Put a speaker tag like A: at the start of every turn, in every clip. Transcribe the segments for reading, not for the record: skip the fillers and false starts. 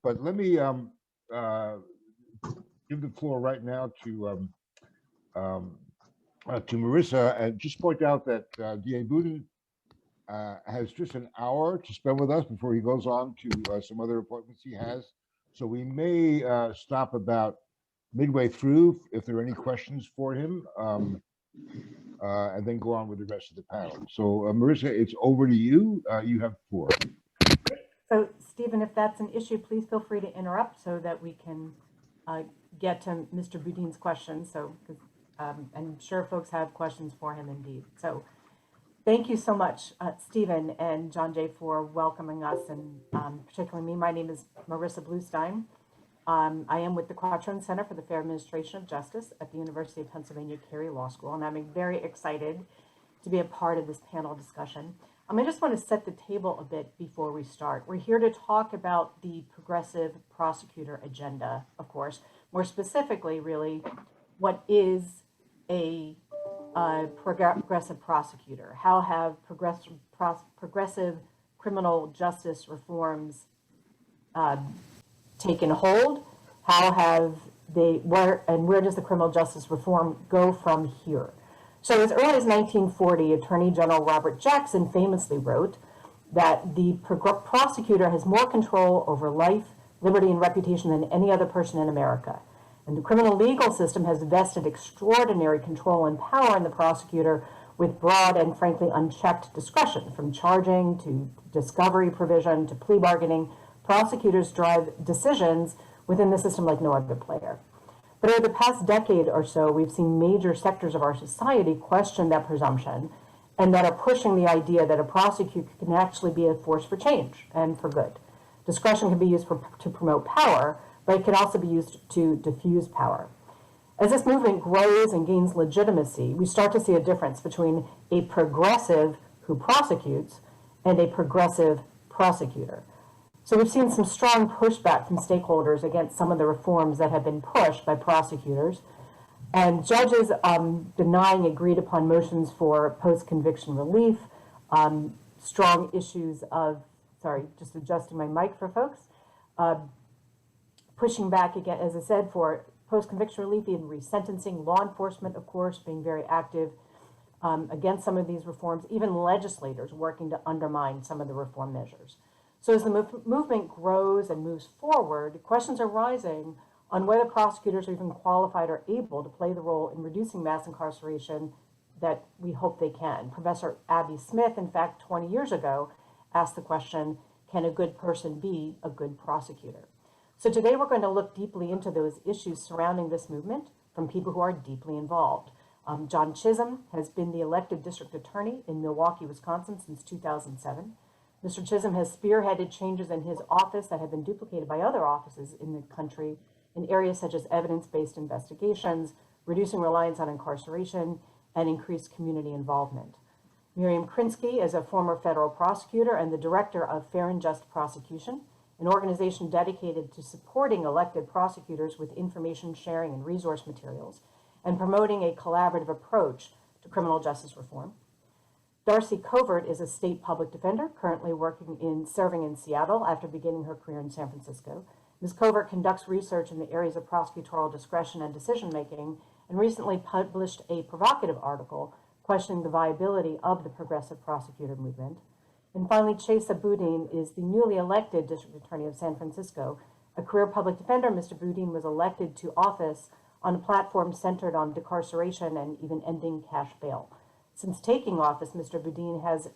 A: But let me give the floor right now to Marissa, and just point out that DA Boudin has just an hour to spend with us before he goes on to some other appointments he has. So we may stop about midway through if there are any questions for him, and then go on with the rest of the panel. So Marissa, it's over to you. You have the floor.
B: So Stephen, if that's an issue, please feel free to interrupt so that we can get to Mr. Boudin's questions. So I'm sure folks have questions for him indeed. So thank you so much, Stephen and John Jay, for welcoming us, and particularly me. My name is Marissa Bluestine. I am with the Quattrone Center for the Fair Administration of Justice at the University of Pennsylvania Carey Law School, and I'm very excited to be a part of this panel discussion. I just want to set the table a bit before we start. We're here to talk about the Progressive Prosecutor agenda, of course. More specifically, really, what is a progressive prosecutor? How have progressive criminal justice reforms taken hold? How have they, where does the criminal justice reform go from here? So as early as 1940, Attorney General Robert Jackson famously wrote that the prosecutor has more control over life, liberty, and reputation than any other person in America. And the criminal legal system has vested extraordinary control and power in the prosecutor with broad and frankly unchecked discretion, from charging to discovery provision to plea bargaining. Prosecutors drive decisions within the system like no other player. But over the past decade or so, we've seen major sectors of our society question that presumption and that are pushing the idea that a prosecutor can actually be a force for change and for good. Discretion can be used to promote power, but it can also be used to diffuse power. As this movement grows and gains legitimacy, we start to see a difference between a progressive who prosecutes and a progressive prosecutor. So we've seen some strong pushback from stakeholders against some of the reforms that have been pushed by prosecutors, and judges denying agreed upon motions for post-conviction relief, strong issues of, sorry, just adjusting my mic for folks, pushing back again, as I said, for post-conviction relief and resentencing, law enforcement, of course, being very active against some of these reforms, even legislators working to undermine some of the reform measures. So as the movement grows and moves forward, questions are rising on whether prosecutors are even qualified or able to play the role in reducing mass incarceration that we hope they can. Professor Abby Smith, in fact, 20 years ago, asked the question, can a good person be a good prosecutor? So today we're going to look deeply into those issues surrounding this movement from people who are deeply involved. John Chisholm has been the elected district attorney in Milwaukee, Wisconsin since 2007. Mr. Chisholm has spearheaded changes in his office that have been duplicated by other offices in the country in areas such as evidence-based investigations, reducing reliance on incarceration, and increased community involvement. Miriam Krinsky is a former federal prosecutor and the director of Fair and Just Prosecution, an organization dedicated to supporting elected prosecutors with information sharing and resource materials, and promoting a collaborative approach to criminal justice reform. Darcy Covert is a state public defender, currently serving in Seattle after beginning her career in San Francisco. Ms. Covert conducts research in the areas of prosecutorial discretion and decision-making, and recently published a provocative article questioning the viability of the progressive prosecutor movement. And finally, Chesa Boudin is the newly elected district attorney of San Francisco. A career public defender, Mr. Boudin was elected to office on a platform centered on decarceration and even ending cash bail. Since taking office, Mr. Boudin has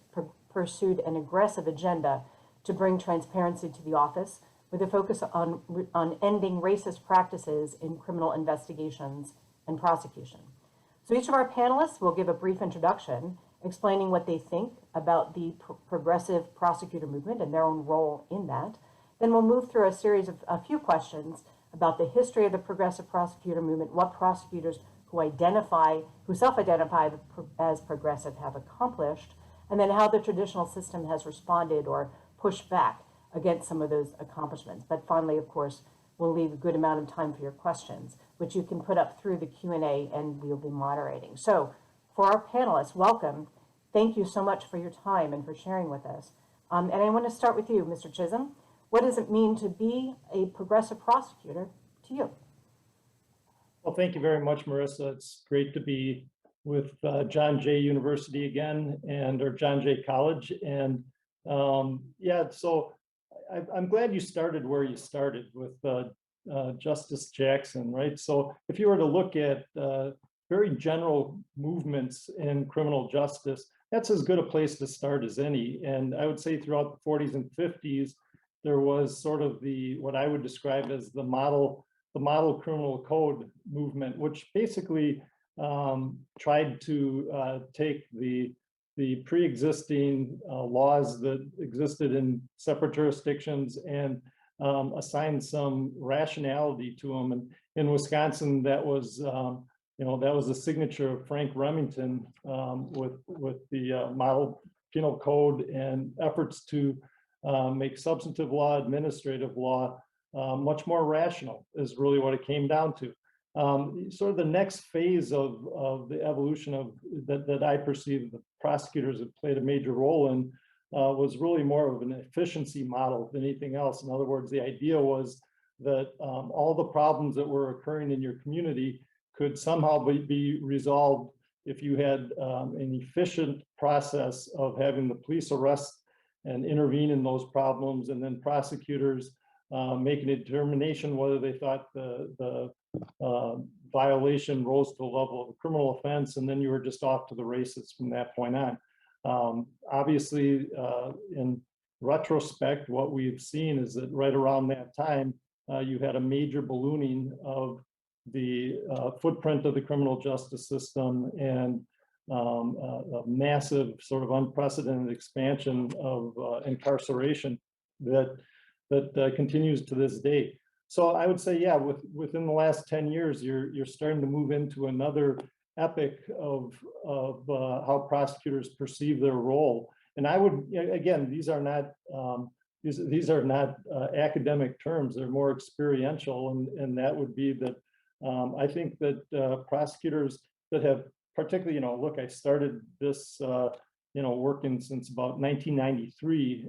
B: pursued an aggressive agenda to bring transparency to the office, with a focus on ending racist practices in criminal investigations and prosecution. So each of our panelists will give a brief introduction, explaining what they think about the progressive prosecutor movement and their own role in that. Then we'll move through a series of a few questions about the history of the progressive prosecutor movement, what prosecutors who self-identify as progressive have accomplished, and then how the traditional system has responded or pushed back against some of those accomplishments. But finally, of course, we'll leave a good amount of time for your questions, which you can put up through the Q&A and we'll be moderating. So for our panelists, welcome. Thank you so much for your time and for sharing with us. And I want to start with you, Mr. Chisholm. What does it mean to be a progressive prosecutor to you?
C: Well, thank you very much, Marissa. It's great to be with John Jay University again, or John Jay College. And yeah, so I'm glad you started where you started with Justice Jackson, right? So if you were to look at very general movements in criminal justice, that's as good a place to start as any. And I would say throughout the 40s and 50s, there was sort of what I would describe as the model criminal code movement, which basically tried to take the pre-existing laws that existed in separate jurisdictions and assign some rationality to them. And in Wisconsin, that was the signature of Frank Remington with the model penal code and efforts to make substantive law, administrative law much more rational is really what it came down to. Sort of the next phase of the evolution of that I perceive the prosecutors have played a major role in was really more of an efficiency model than anything else. In other words, the idea was that all the problems that were occurring in your community could somehow be resolved if you had an efficient process of having the police arrest and intervene in those problems, and then prosecutors making a determination whether they thought the violation rose to the level of a criminal offense, and then you were just off to the races from that point on. Obviously, in retrospect, what we've seen is that right around that time, you had a major ballooning of the footprint of the criminal justice system and a massive sort of unprecedented expansion of incarceration that continues to this day. So I would say, yeah, within the last 10 years, you're starting to move into another epic of how prosecutors perceive their role. And I would, again, these are not academic terms; they're more experiential, and that would be that I think that prosecutors that have particularly, look, I started this, working since about 1993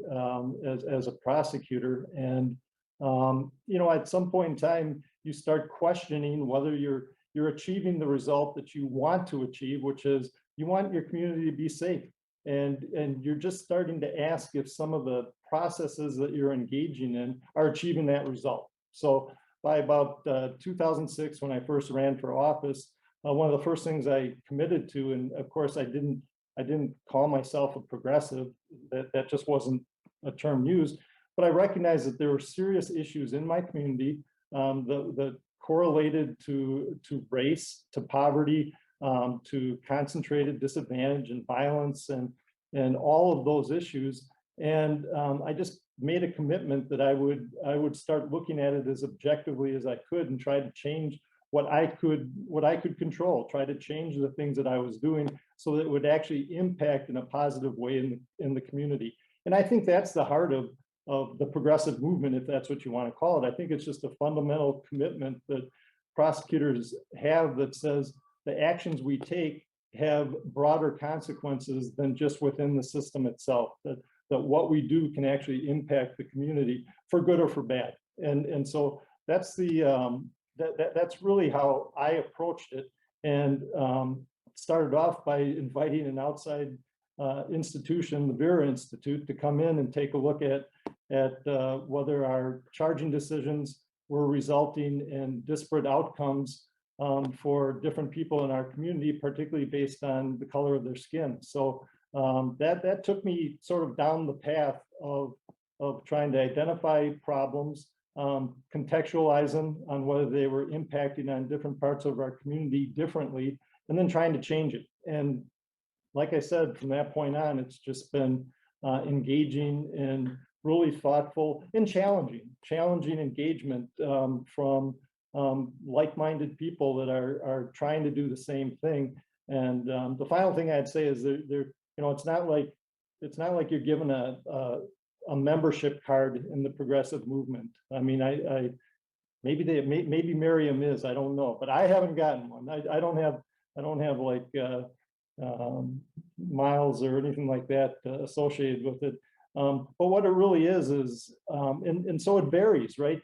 C: as a prosecutor, and at some point in time, you start questioning whether you're achieving the result that you want to achieve, which is you want your community to be safe, and you're just starting to ask if some of the processes that you're engaging in are achieving that result. So by about 2006, when I first ran for office, one of the first things I committed to, and of course I didn't call myself a progressive, that just wasn't a term used, but I recognized that there were serious issues in my community that correlated to race, to poverty, to concentrated disadvantage and violence, and all of those issues. And I just made a commitment that I would start looking at it as objectively as I could and try to change what I could control, try to change the things that I was doing so that it would actually impact in a positive way in the community. And I think that's the heart of the progressive movement, if that's what you want to call it. I think it's just a fundamental commitment that prosecutors have that says the actions we take have broader consequences than just within the system itself, that what we do can actually impact the community for good or for bad. And so that's that's really how I approached it, and started off by inviting an outside institution, the Vera Institute, to come in and take a look at whether our charging decisions were resulting in disparate outcomes for different people in our community, particularly based on the color of their skin. So that took me sort of down the path of trying to identify problems, contextualize them on whether they were impacting on different parts of our community differently, and then trying to change it. And like I said, from that point on, it's just been engaging in really thoughtful and challenging engagement from like-minded people that are trying to do the same thing. And the final thing I'd say is it's not like you're given a membership card in the progressive movement. I mean, maybe Miriam is, I don't know, but I haven't gotten one. I don't have like miles or anything like that associated with it. But what it really is, and so it varies, right?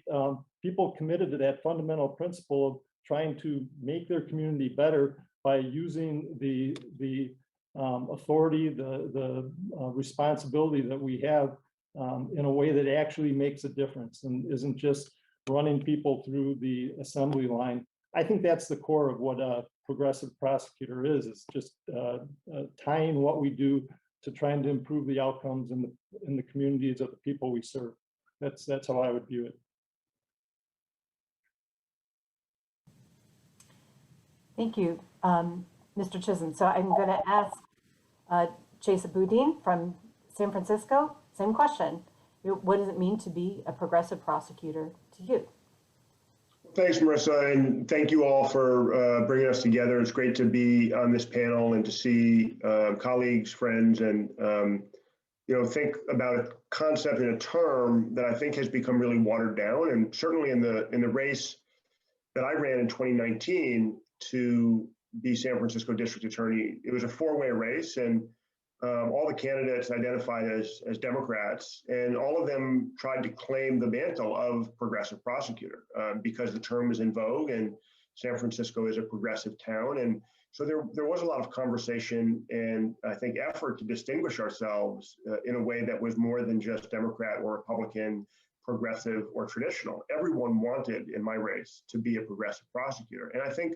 C: People committed to that fundamental principle of trying to make their community better by using the authority, the responsibility that we have in a way that actually makes a difference and isn't just running people through the assembly line. I think that's the core of what a progressive prosecutor is just tying what we do to trying to improve the outcomes in the communities of the people we serve. That's how I would view it.
B: Thank you, Mr. Chisholm. So I'm going to ask Chesa Boudin from San Francisco, same question. What does it mean to be a progressive prosecutor to you?
D: Thanks, Marissa, and thank you all for bringing us together. It's great to be on this panel and to see colleagues, friends, and think about a concept and a term that I think has become really watered down. And certainly in the race that I ran in 2019 to be San Francisco District Attorney, it was a four-way race, and all the candidates identified as Democrats, and all of them tried to claim the mantle of progressive prosecutor because the term is in vogue and San Francisco is a progressive town. And so there was a lot of conversation and I think effort to distinguish ourselves in a way that was more than just Democrat or Republican, progressive or traditional. Everyone wanted in my race to be a progressive prosecutor. And I think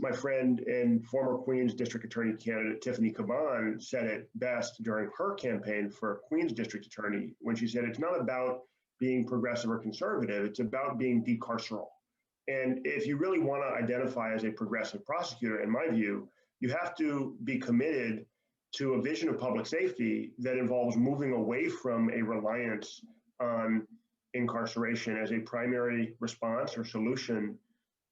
D: my friend and former Queens District Attorney candidate Tiffany Caban said it best during her campaign for Queens District Attorney when she said it's not about being progressive or conservative, it's about being decarceral. And if you really want to identify as a progressive prosecutor, in my view, you have to be committed to a vision of public safety that involves moving away from a reliance on incarceration as a primary response or solution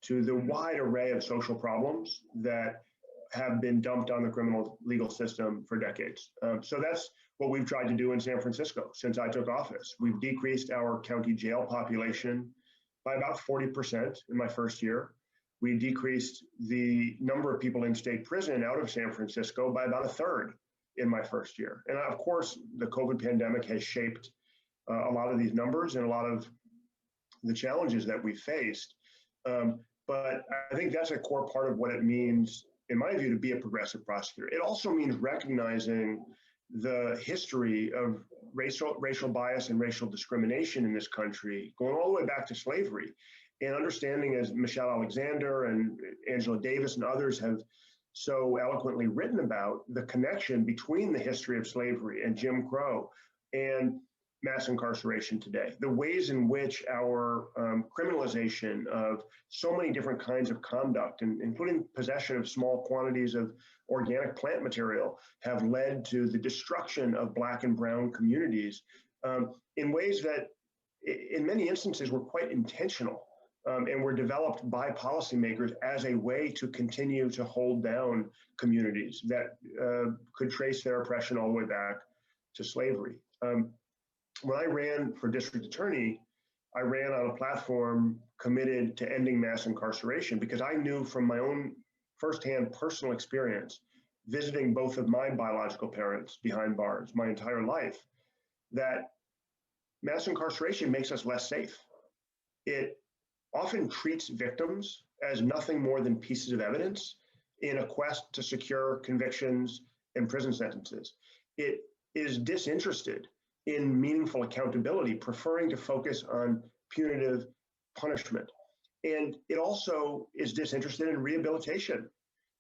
D: to the wide array of social problems that have been dumped on the criminal legal system for decades. So that's what we've tried to do in San Francisco since I took office. We've decreased our county jail population by about 40% in my first year. We decreased the number of people in state prison out of San Francisco by about a third in my first year. And of course, the COVID pandemic has shaped a lot of these numbers and a lot of the challenges that we faced. But I think that's a core part of what it means, in my view, to be a progressive prosecutor. It also means recognizing the history of racial bias and racial discrimination in this country, going all the way back to slavery, and understanding, as Michelle Alexander and Angela Davis and others have so eloquently written about, the connection between the history of slavery and Jim Crow and mass incarceration today, the ways in which our criminalization of so many different kinds of conduct, and including possession of small quantities of organic plant material, have led to the destruction of Black and brown communities in ways that in many instances were quite intentional and were developed by policymakers as a way to continue to hold down communities that could trace their oppression all the way back to slavery. When I ran for district attorney, I ran on a platform committed to ending mass incarceration because I knew from my own firsthand personal experience, visiting both of my biological parents behind bars my entire life, that mass incarceration makes us less safe. It often treats victims as nothing more than pieces of evidence in a quest to secure convictions and prison sentences. It is disinterested in meaningful accountability, preferring to focus on punitive punishment. And it also is disinterested in rehabilitation.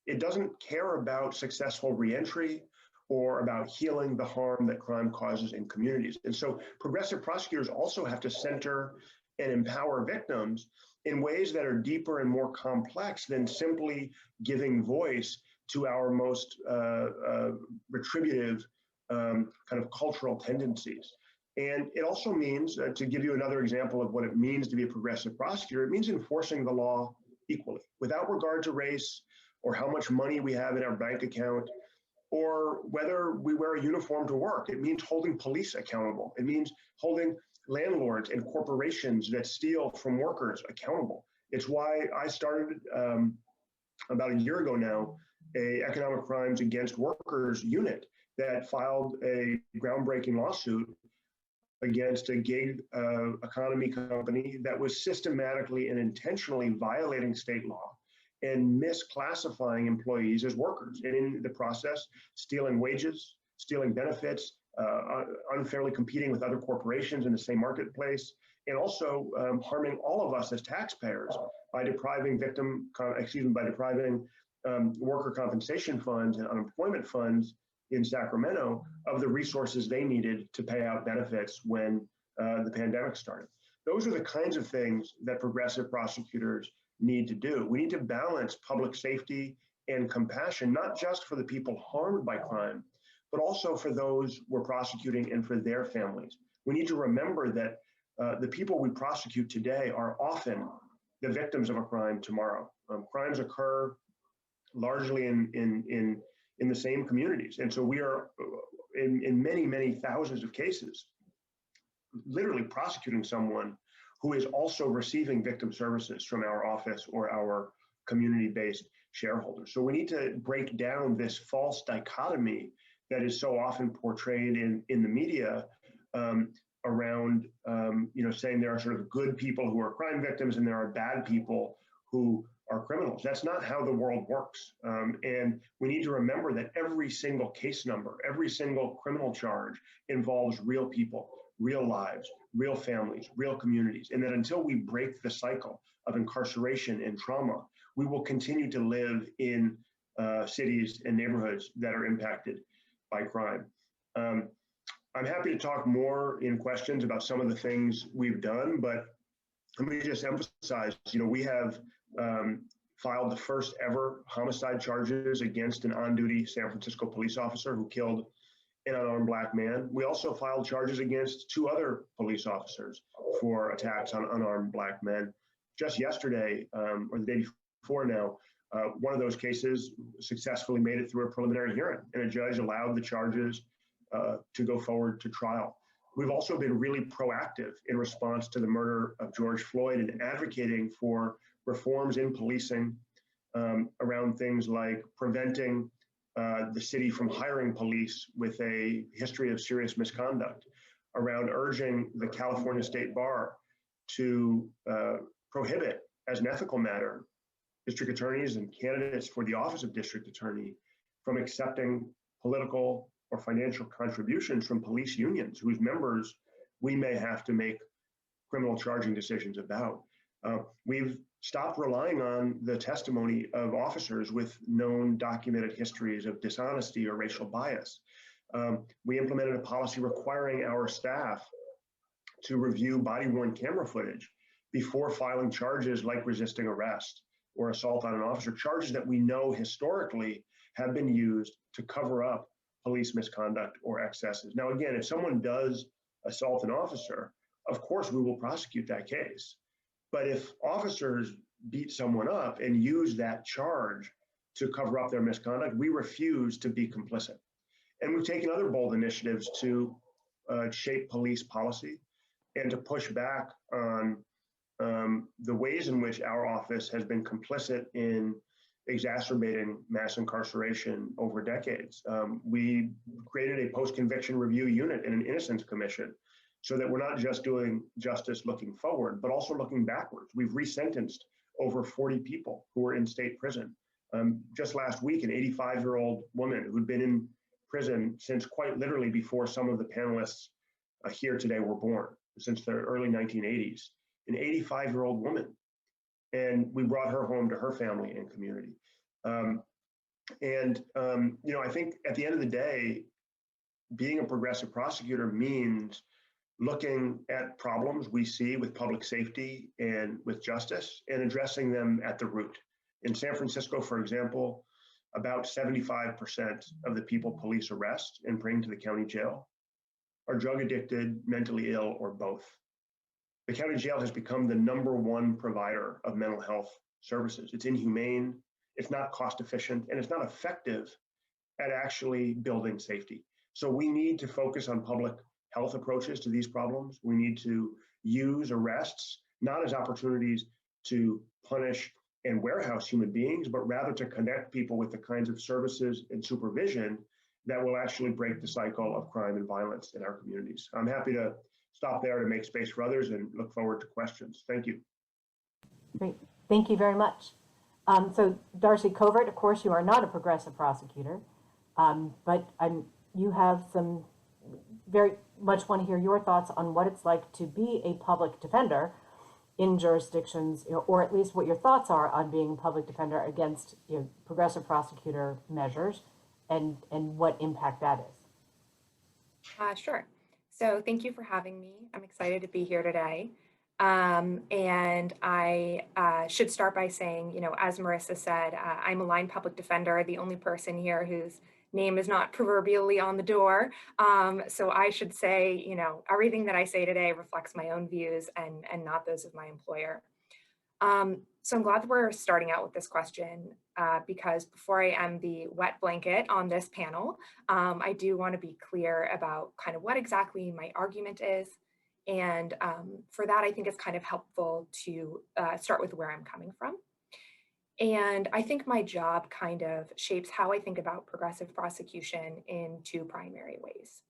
D: It doesn't care about successful reentry or about healing the harm that crime causes in communities. And so progressive prosecutors also have to center and empower victims in ways that are deeper and more complex than simply giving voice to our most retributive kind of cultural tendencies. And it also means, to give you another example of what it means to be a progressive prosecutor, it means enforcing the law equally, without regard to race or how much money we have in our bank account or whether we wear a uniform to work. It means holding police accountable. It means holding landlords and corporations that steal from workers accountable. It's why I started about a year ago now, a economic crimes against workers unit that filed a groundbreaking lawsuit against a gig economy company that was systematically and intentionally violating state law and misclassifying employees as workers, and in the process, stealing wages, stealing benefits, unfairly competing with other corporations in the same marketplace, and also harming all of us as taxpayers by depriving worker compensation funds and unemployment funds in Sacramento of the resources they needed to pay out benefits when the pandemic started. Those are the kinds of things that progressive prosecutors need to do. We need to balance public safety and compassion, not just for the people harmed by crime, but also for those we're prosecuting and for their families. We need to remember that the people we prosecute today are often the victims of a crime tomorrow. Crimes occur largely in the same communities. And so we are in many, many thousands of cases, literally prosecuting someone who is also receiving victim services from our office or our community-based shareholders. So we need to break down this false dichotomy that is so often portrayed in the media around, saying there are sort of good people who are crime victims and there are bad people who are criminals. That's not how the world works. And we need to remember that every single case number, every single criminal charge involves real people, real lives, real families, real communities. And that until we break the cycle of incarceration and trauma, we will continue to live in cities and neighborhoods that are impacted by crime. I'm happy to talk more in questions about some of the things we've done, but let me just emphasize, we have filed the first ever homicide charges against an on-duty San Francisco police officer who killed an unarmed Black man. We also filed charges against 2 other police officers for attacks on unarmed Black men. Just yesterday, or the day before now, one of those cases successfully made it through a preliminary hearing, and a judge allowed the charges to go forward to trial. We've also been really proactive in response to the murder of George Floyd and advocating for reforms in policing around things like preventing the city from hiring police with a history of serious misconduct, around urging the California State Bar to prohibit, as an ethical matter, district attorneys and candidates for the office of district attorney from accepting political or financial contributions from police unions whose members we may have to make criminal charging decisions about. We've stopped relying on the testimony of officers with known documented histories of dishonesty or racial bias. We implemented a policy requiring our staff to review body-worn camera footage before filing charges like resisting arrest or assault on an officer, charges that we know historically have been used to cover up police misconduct or excesses. Now, again, if someone does assault an officer, of course we will prosecute that case. But if officers beat someone up and use that charge to cover up their misconduct, we refuse to be complicit. And we've taken other bold initiatives to shape police policy and to push back on the ways in which our office has been complicit in exacerbating mass incarceration over decades. We created a post-conviction review unit and an innocence commission so that we're not just doing justice looking forward, but also looking backwards. We've resentenced over 40 people who were in state prison. Just last week, an 85-year-old woman who'd been in prison since quite literally before some of the panelists here today were born, since the early 1980s, an 85-year-old woman. And we brought her home to her family and community. I think at the end of the day, being a progressive prosecutor means looking at problems we see with public safety and with justice and addressing them at the root. In San Francisco, for example, about 75% of the people police arrest and bring to the county jail are drug addicted, mentally ill, or both. The county jail has become the #1 provider of mental health services. It's inhumane, it's not cost efficient, and it's not effective at actually building safety. So we need to focus on public health approaches to these problems. We need to use arrests not as opportunities to punish and warehouse human beings, but rather to connect people with the kinds of services and supervision that will actually break the cycle of crime and violence in our communities. I'm happy to stop there to make space for others and look forward to questions. Thank you.
B: Great. Thank you very much. So Darcy, Covert, of course, you are not a progressive prosecutor, but you have some very much want to hear your thoughts on what it's like to be a public defender in jurisdictions, or at least what your thoughts are on being a public defender against progressive prosecutor measures and what impact that is.
E: Sure. So thank you for having me. I'm excited to be here today. And I should start by saying, as Marissa said, I'm a line public defender, the only person here whose name is not proverbially on the door. So I should say, everything that I say today reflects my own views and not those of my employer. So I'm glad that we're starting out with this question because before I am the wet blanket on this panel, I do want to be clear about kind of what exactly my argument is. And for that, I think it's kind of helpful to start with where I'm coming from. And I think my job kind of shapes how I think about progressive prosecution in two primary ways.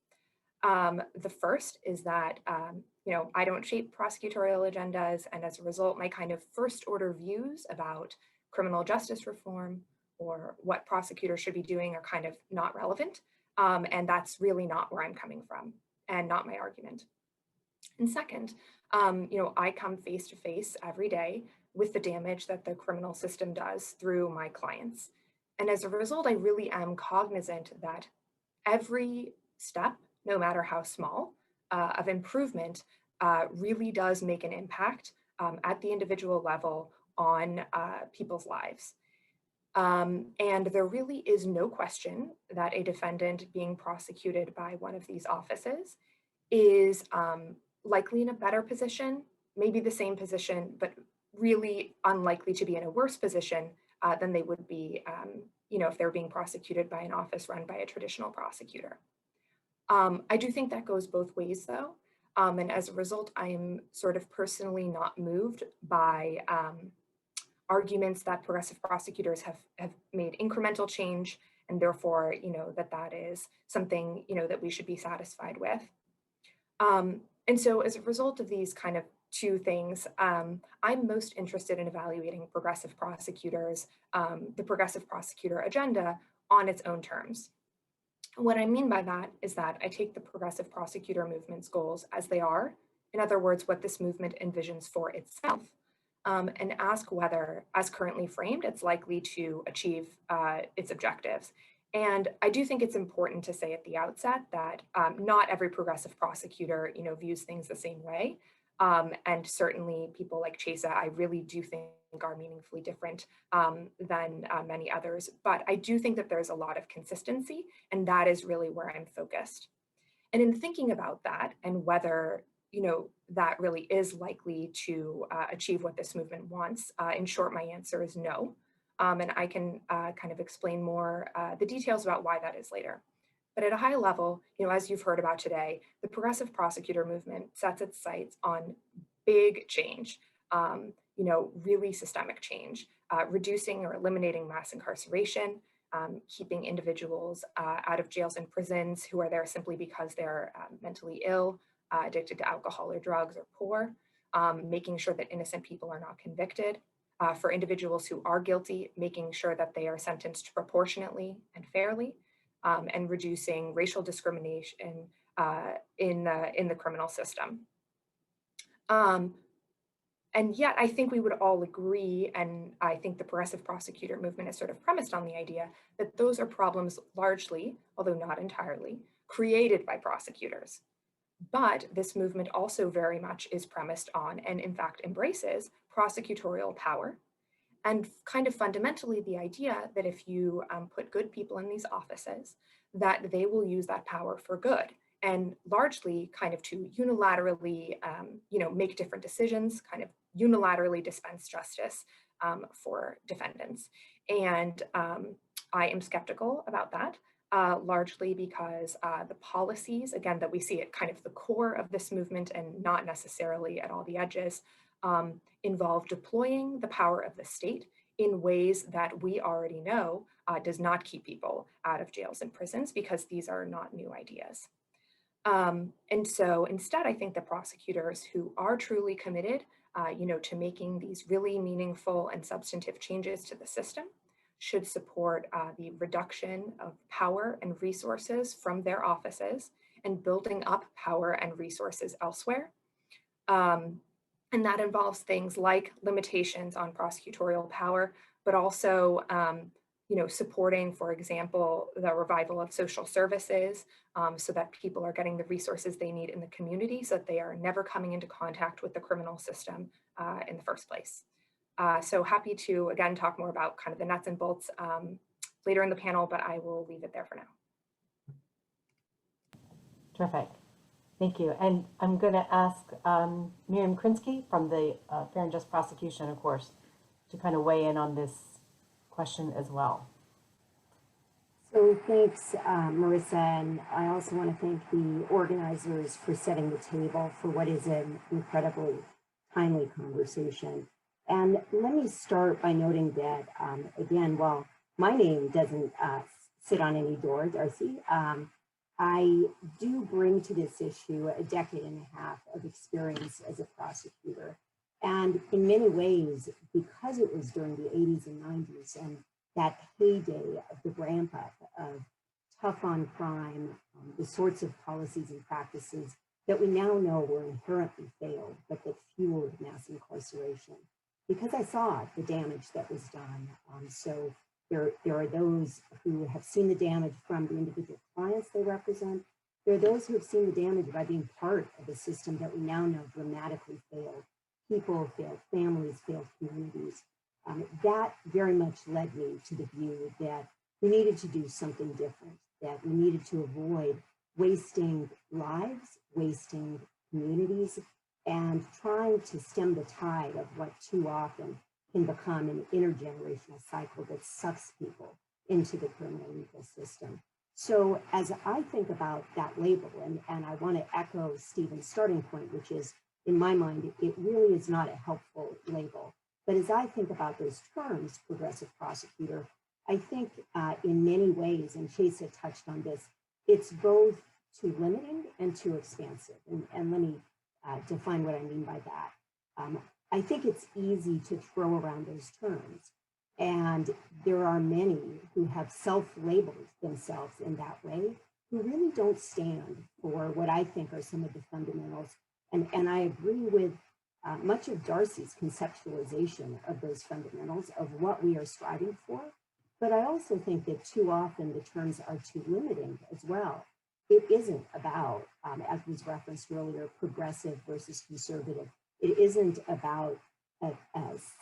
E: The first is that, I don't shape prosecutorial agendas, and as a result, my kind of first order views about criminal justice reform or what prosecutors should be doing are kind of not relevant. And that's really not where I'm coming from and not my argument. And second, I come face to face every day with the damage that the criminal system does through my clients. And as a result, I really am cognizant that every step, no matter how small, of improvement really does make an impact at the individual level on people's lives. And there really is no question that a defendant being prosecuted by one of these offices is likely in a better position, maybe the same position, but really unlikely to be in a worse position than they would be, if they're being prosecuted by an office run by a traditional prosecutor. I do think that goes both ways, though. And as a result, I'm sort of personally not moved by arguments that progressive prosecutors have made incremental change, and therefore, that is something, that we should be satisfied with. And so as a result of these kind of two things, I'm most interested in evaluating progressive prosecutors, the progressive prosecutor agenda on its own terms. What I mean by that is that I take the progressive prosecutor movement's goals as they are, in other words, what this movement envisions for itself, and ask whether, as currently framed, it's likely to achieve its objectives. And I do think it's important to say at the outset that not every progressive prosecutor, views things the same way. And certainly people like Chesa, I really do think are meaningfully different than many others. But I do think that there's a lot of consistency, and that is really where I'm focused. And in thinking about that and whether, that really is likely to achieve what this movement wants, in short, my answer is no. And I can kind of explain more the details about why that is later. But at a high level, as you've heard about today, the progressive prosecutor movement sets its sights on big change, really systemic change, reducing or eliminating mass incarceration, keeping individuals out of jails and prisons who are there simply because they're mentally ill, addicted to alcohol or drugs, or poor, making sure that innocent people are not convicted. For individuals who are guilty, making sure that they are sentenced proportionately and fairly, and reducing racial discrimination in the criminal system. And yet, I think we would all agree, and I think the progressive prosecutor movement is sort of premised on the idea that those are problems largely, although not entirely, created by prosecutors. But this movement also very much is premised on, and in fact embraces, prosecutorial power, and kind of fundamentally the idea that if you put good people in these offices, that they will use that power for good, and largely kind of to unilaterally, make different decisions, kind of unilaterally dispense justice for defendants. And I am skeptical about that, largely because the policies, again, that we see at kind of the core of this movement and not necessarily at all the edges, involve deploying the power of the state in ways that we already know does not keep people out of jails and prisons, because these are not new ideas. And so instead, I think the prosecutors who are truly committed, to making these really meaningful and substantive changes to the system should support the reduction of power and resources from their offices and building up power and resources elsewhere. And that involves things like limitations on prosecutorial power, but also supporting, for example, the revival of social services so that people are getting the resources they need in the community so that they are never coming into contact with the criminal system in the first place. So happy to, again, talk more about kind of the nuts and bolts later in the panel, but I will leave it there for now.
B: Terrific. Thank you. And I'm going to ask Miriam Krinsky from the Fair and Just Prosecution, of course, to kind of weigh in on this question as well.
F: So thanks, Marissa, and I also want to thank the organizers for setting the table for what is an incredibly timely conversation. And let me start by noting that, again, while my name doesn't sit on any door, Darcy, I do bring to this issue a decade and a half of experience as a prosecutor. And in many ways, because it was during the 80s and 90s and that heyday of the ramp up of tough on crime, the sorts of policies and practices that we now know were inherently failed, but that fueled mass incarceration. Because I saw the damage that was done. So there are those who have seen the damage from the individual clients they represent. There are those who have seen the damage by being part of a system that we now know dramatically failed. People failed, families failed, communities. That very much led me to the view that we needed to do something different, that we needed to avoid wasting lives, wasting communities, and trying to stem the tide of what too often can become an intergenerational cycle that sucks people into the criminal legal system. So as I think about that label, and I want to echo Stephen's starting point, which is, in my mind, it really is not a helpful label. But as I think about those terms, progressive prosecutor, I think in many ways, and Chesa touched on this, it's both too limiting and too expansive. And let me define what I mean by that. I think it's easy to throw around those terms. And there are many who have self-labeled themselves in that way, who really don't stand for what I think are some of the fundamentals. And I agree with much of Darcy's conceptualization of those fundamentals of what we are striving for. But I also think that too often the terms are too limiting as well. It isn't about, as was referenced earlier, progressive versus conservative. It isn't about a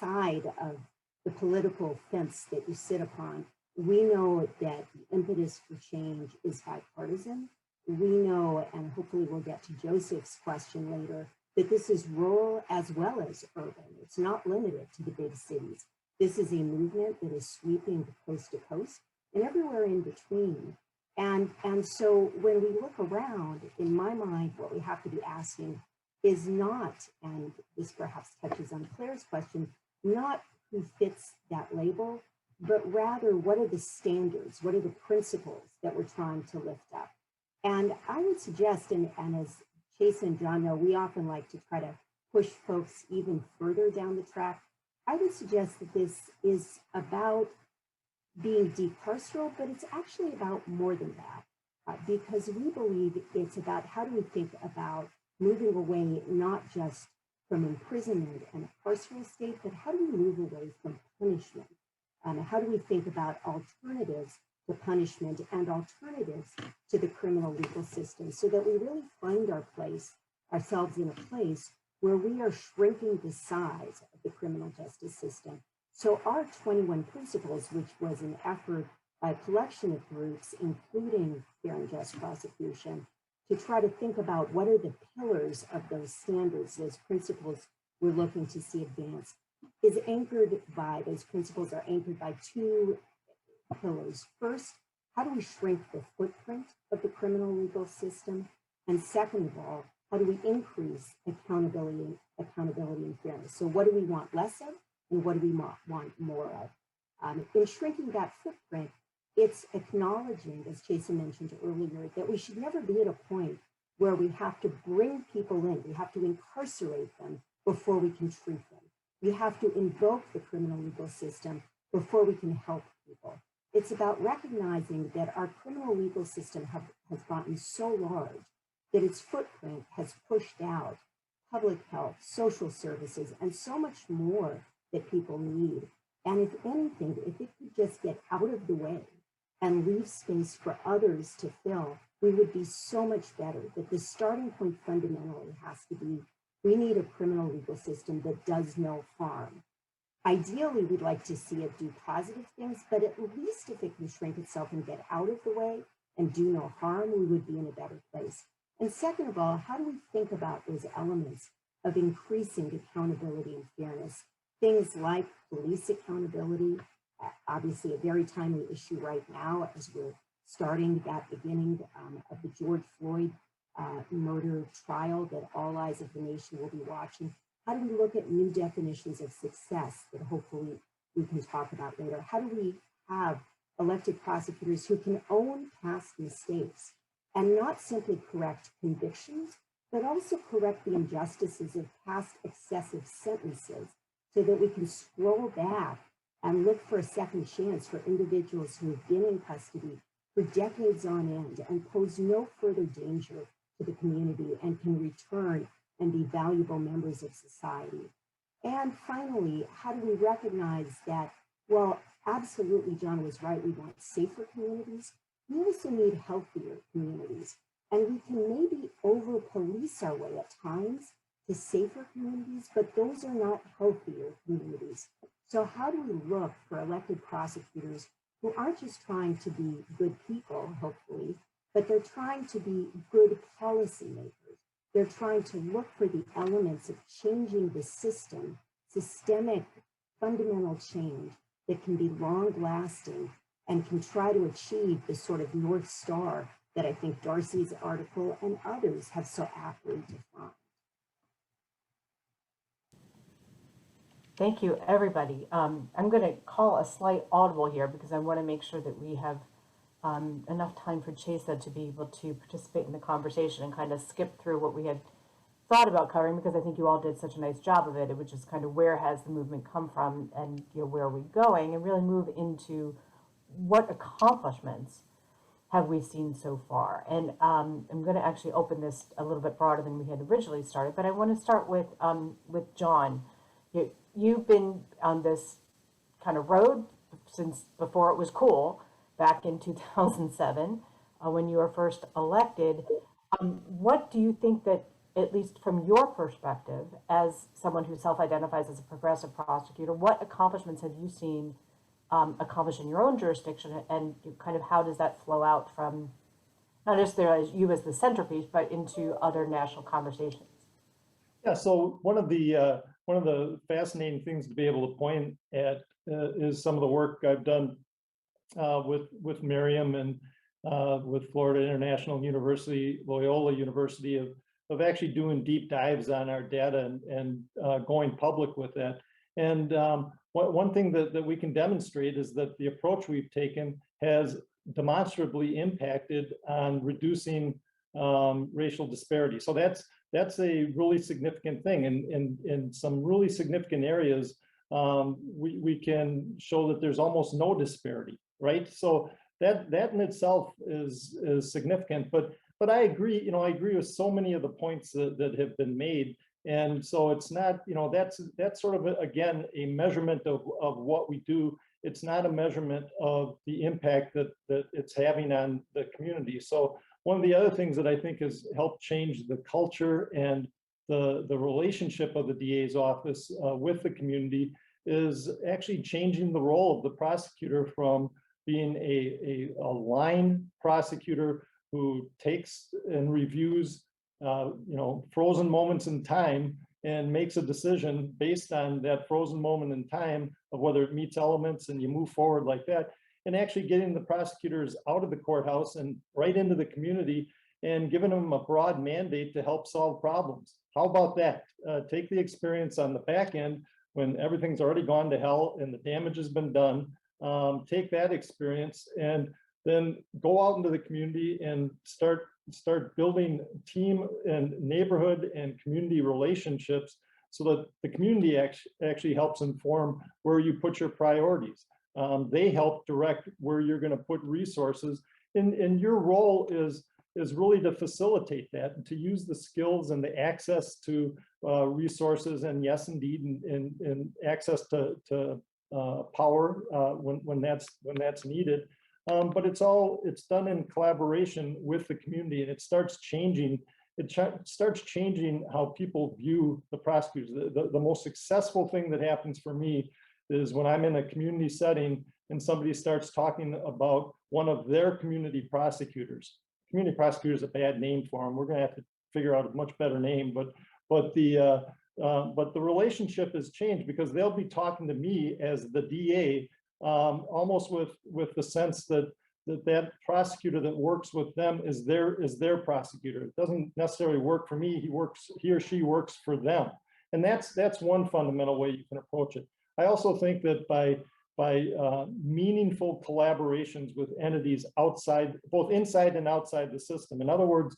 F: side of the political fence that you sit upon. We know that the impetus for change is bipartisan. We know, and hopefully we'll get to Joseph's question later, that this is rural as well as urban. It's not limited to the big cities. This is a movement that is sweeping coast to coast and everywhere in between. And so when we look around, in my mind, what we have to be asking is not, and this perhaps touches on Claire's question, not who fits that label, but rather what are the standards, what are the principles that we're trying to lift up? And I would suggest, and as Chesa and John know, we often like to try to push folks even further down the track. I would suggest that this is about being decarceral, but it's actually about more than that, because we believe it's about how do we think about moving away not just from imprisonment and a carceral state, but how do we move away from punishment? How do we think about alternatives to punishment and alternatives to the criminal legal system so that we really find ourselves in a place where we are shrinking the size of the criminal justice system. So our 21 principles, which was an effort by a collection of groups, including Fair and Just Prosecution, to try to think about what are the pillars of those standards, those principles we're looking to see advanced, is anchored by, those principles are anchored by two pillars. First, how do we shrink the footprint of the criminal legal system? And second of all, how do we increase accountability and fairness? So what do we want less of and what do we want more of. In shrinking that footprint, it's acknowledging, as Chesa mentioned earlier, that we should never be at a point where we have to bring people in, we have to incarcerate them before we can treat them. We have to invoke the criminal legal system before we can help people. It's about recognizing that our criminal legal system has gotten so large that its footprint has pushed out public health, social services, and so much more that people need. And if anything, if it could just get out of the way and leave space for others to fill, we would be so much better. That the starting point fundamentally has to be, we need a criminal legal system that does no harm. Ideally, we'd like to see it do positive things, but at least if it can shrink itself and get out of the way and do no harm, we would be in a better place. And second of all, how do we think about those elements of increasing accountability and fairness? Things like police accountability, obviously a very timely issue right now as we're starting that beginning of the George Floyd murder trial that all eyes of the nation will be watching. How do we look at new definitions of success that hopefully we can talk about later? How do we have elected prosecutors who can own past mistakes and not simply correct convictions, but also correct the injustices of past excessive sentences so that we can scroll back and look for a second chance for individuals who have been in custody for decades on end and pose no further danger to the community and can return and be valuable members of society. And finally, how do we recognize that, well, absolutely, John was right, we want safer communities. We also need healthier communities. And we can maybe over-police our way at times to safer communities, but those are not healthier communities. So how do we look for elected prosecutors who aren't just trying to be good people, hopefully, but they're trying to be good policymakers. They're trying to look for the elements of changing the system, systemic, fundamental change that can be long-lasting and can try to achieve the sort of North Star that I think Darcy's article and others have so aptly defined.
B: Thank you, everybody. I'm going to call a slight audible here because I want to make sure that we have enough time for Chesa to be able to participate in the conversation and kind of skip through what we had thought about covering, because I think you all did such a nice job of it, which is kind of where has the movement come from and where are we going, and really move into what accomplishments have we seen so far. And I'm going to actually open this a little bit broader than we had originally started, but I want to start with John. You've been on this kind of road since before it was cool, back in 2007, when you were first elected. What do you think that, at least from your perspective, as someone who self-identifies as a progressive prosecutor, what accomplishments have you seen accomplished in your own jurisdiction, and kind of how does that flow out from not just there as you as the centerpiece, but into other national conversations?
C: Yeah, so one of the fascinating things to be able to point at is some of the work I've done with Miriam and with Florida International University, Loyola University, of actually doing deep dives on our data and going public with that. And one thing that we can demonstrate is that the approach we've taken has demonstrably impacted on reducing racial disparity. So that's a really significant thing. And in some really significant areas, we can show that there's almost no disparity, right? So that in itself is significant. But I agree, I agree with so many of the points that have been made. And so it's not, that's sort of, again, a measurement of what we do. It's not a measurement of the impact that it's having on the community. So one of the other things that I think has helped change the culture and the relationship of the DA's office with the community is actually changing the role of the prosecutor from being a line prosecutor who takes and reviews frozen moments in time and makes a decision based on that frozen moment in time of whether it meets elements, and you move forward like that, and actually getting the prosecutors out of the courthouse and right into the community and giving them a broad mandate to help solve problems. How about that? Take the experience on the back end when everything's already gone to hell and the damage has been done. Take that experience and then go out into the community and start building team and neighborhood and community relationships so that the community actually helps inform where you put your priorities. They help direct where you're going to put resources, and your role is really to facilitate that and to use the skills and the access to resources, and yes, indeed, and access to power when that's needed. But it's done in collaboration with the community, and it starts changing. It starts changing how people view the prosecutors. The most successful thing that happens for me is when I'm in a community setting and somebody starts talking about one of their community prosecutors. Community prosecutor is a bad name for them. We're going to have to figure out a much better name, but the relationship has changed because they'll be talking to me as the DA, almost with the sense that prosecutor that works with them is their prosecutor. It doesn't necessarily work for me. He or she works for them, and that's one fundamental way you can approach it. I also think that by meaningful collaborations with entities outside, both inside and outside the system. In other words,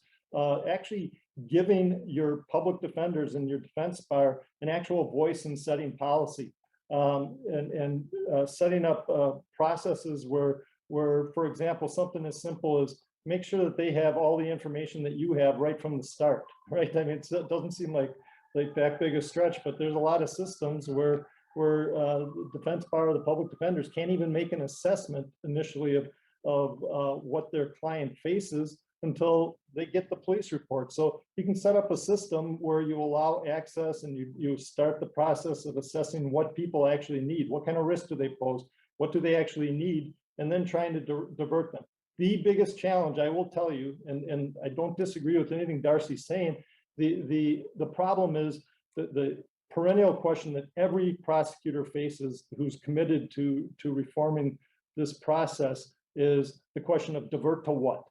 C: actually giving your public defenders and your defense bar an actual voice in setting policy, and setting up processes where, for example, something as simple as make sure that they have all the information that you have right from the start, right? I mean, it doesn't seem like that big a stretch, but there's a lot of systems where the defense bar or the public defenders can't even make an assessment initially of what their client faces until they get the police report. So you can set up a system where you allow access and you start the process of assessing what people actually need, what kind of risk do they pose, what do they actually need, and then trying to divert them. The biggest challenge, I will tell you, and I don't disagree with anything Darcy's saying, the problem is the perennial question that every prosecutor faces who's committed to reforming this process is the question of divert to what?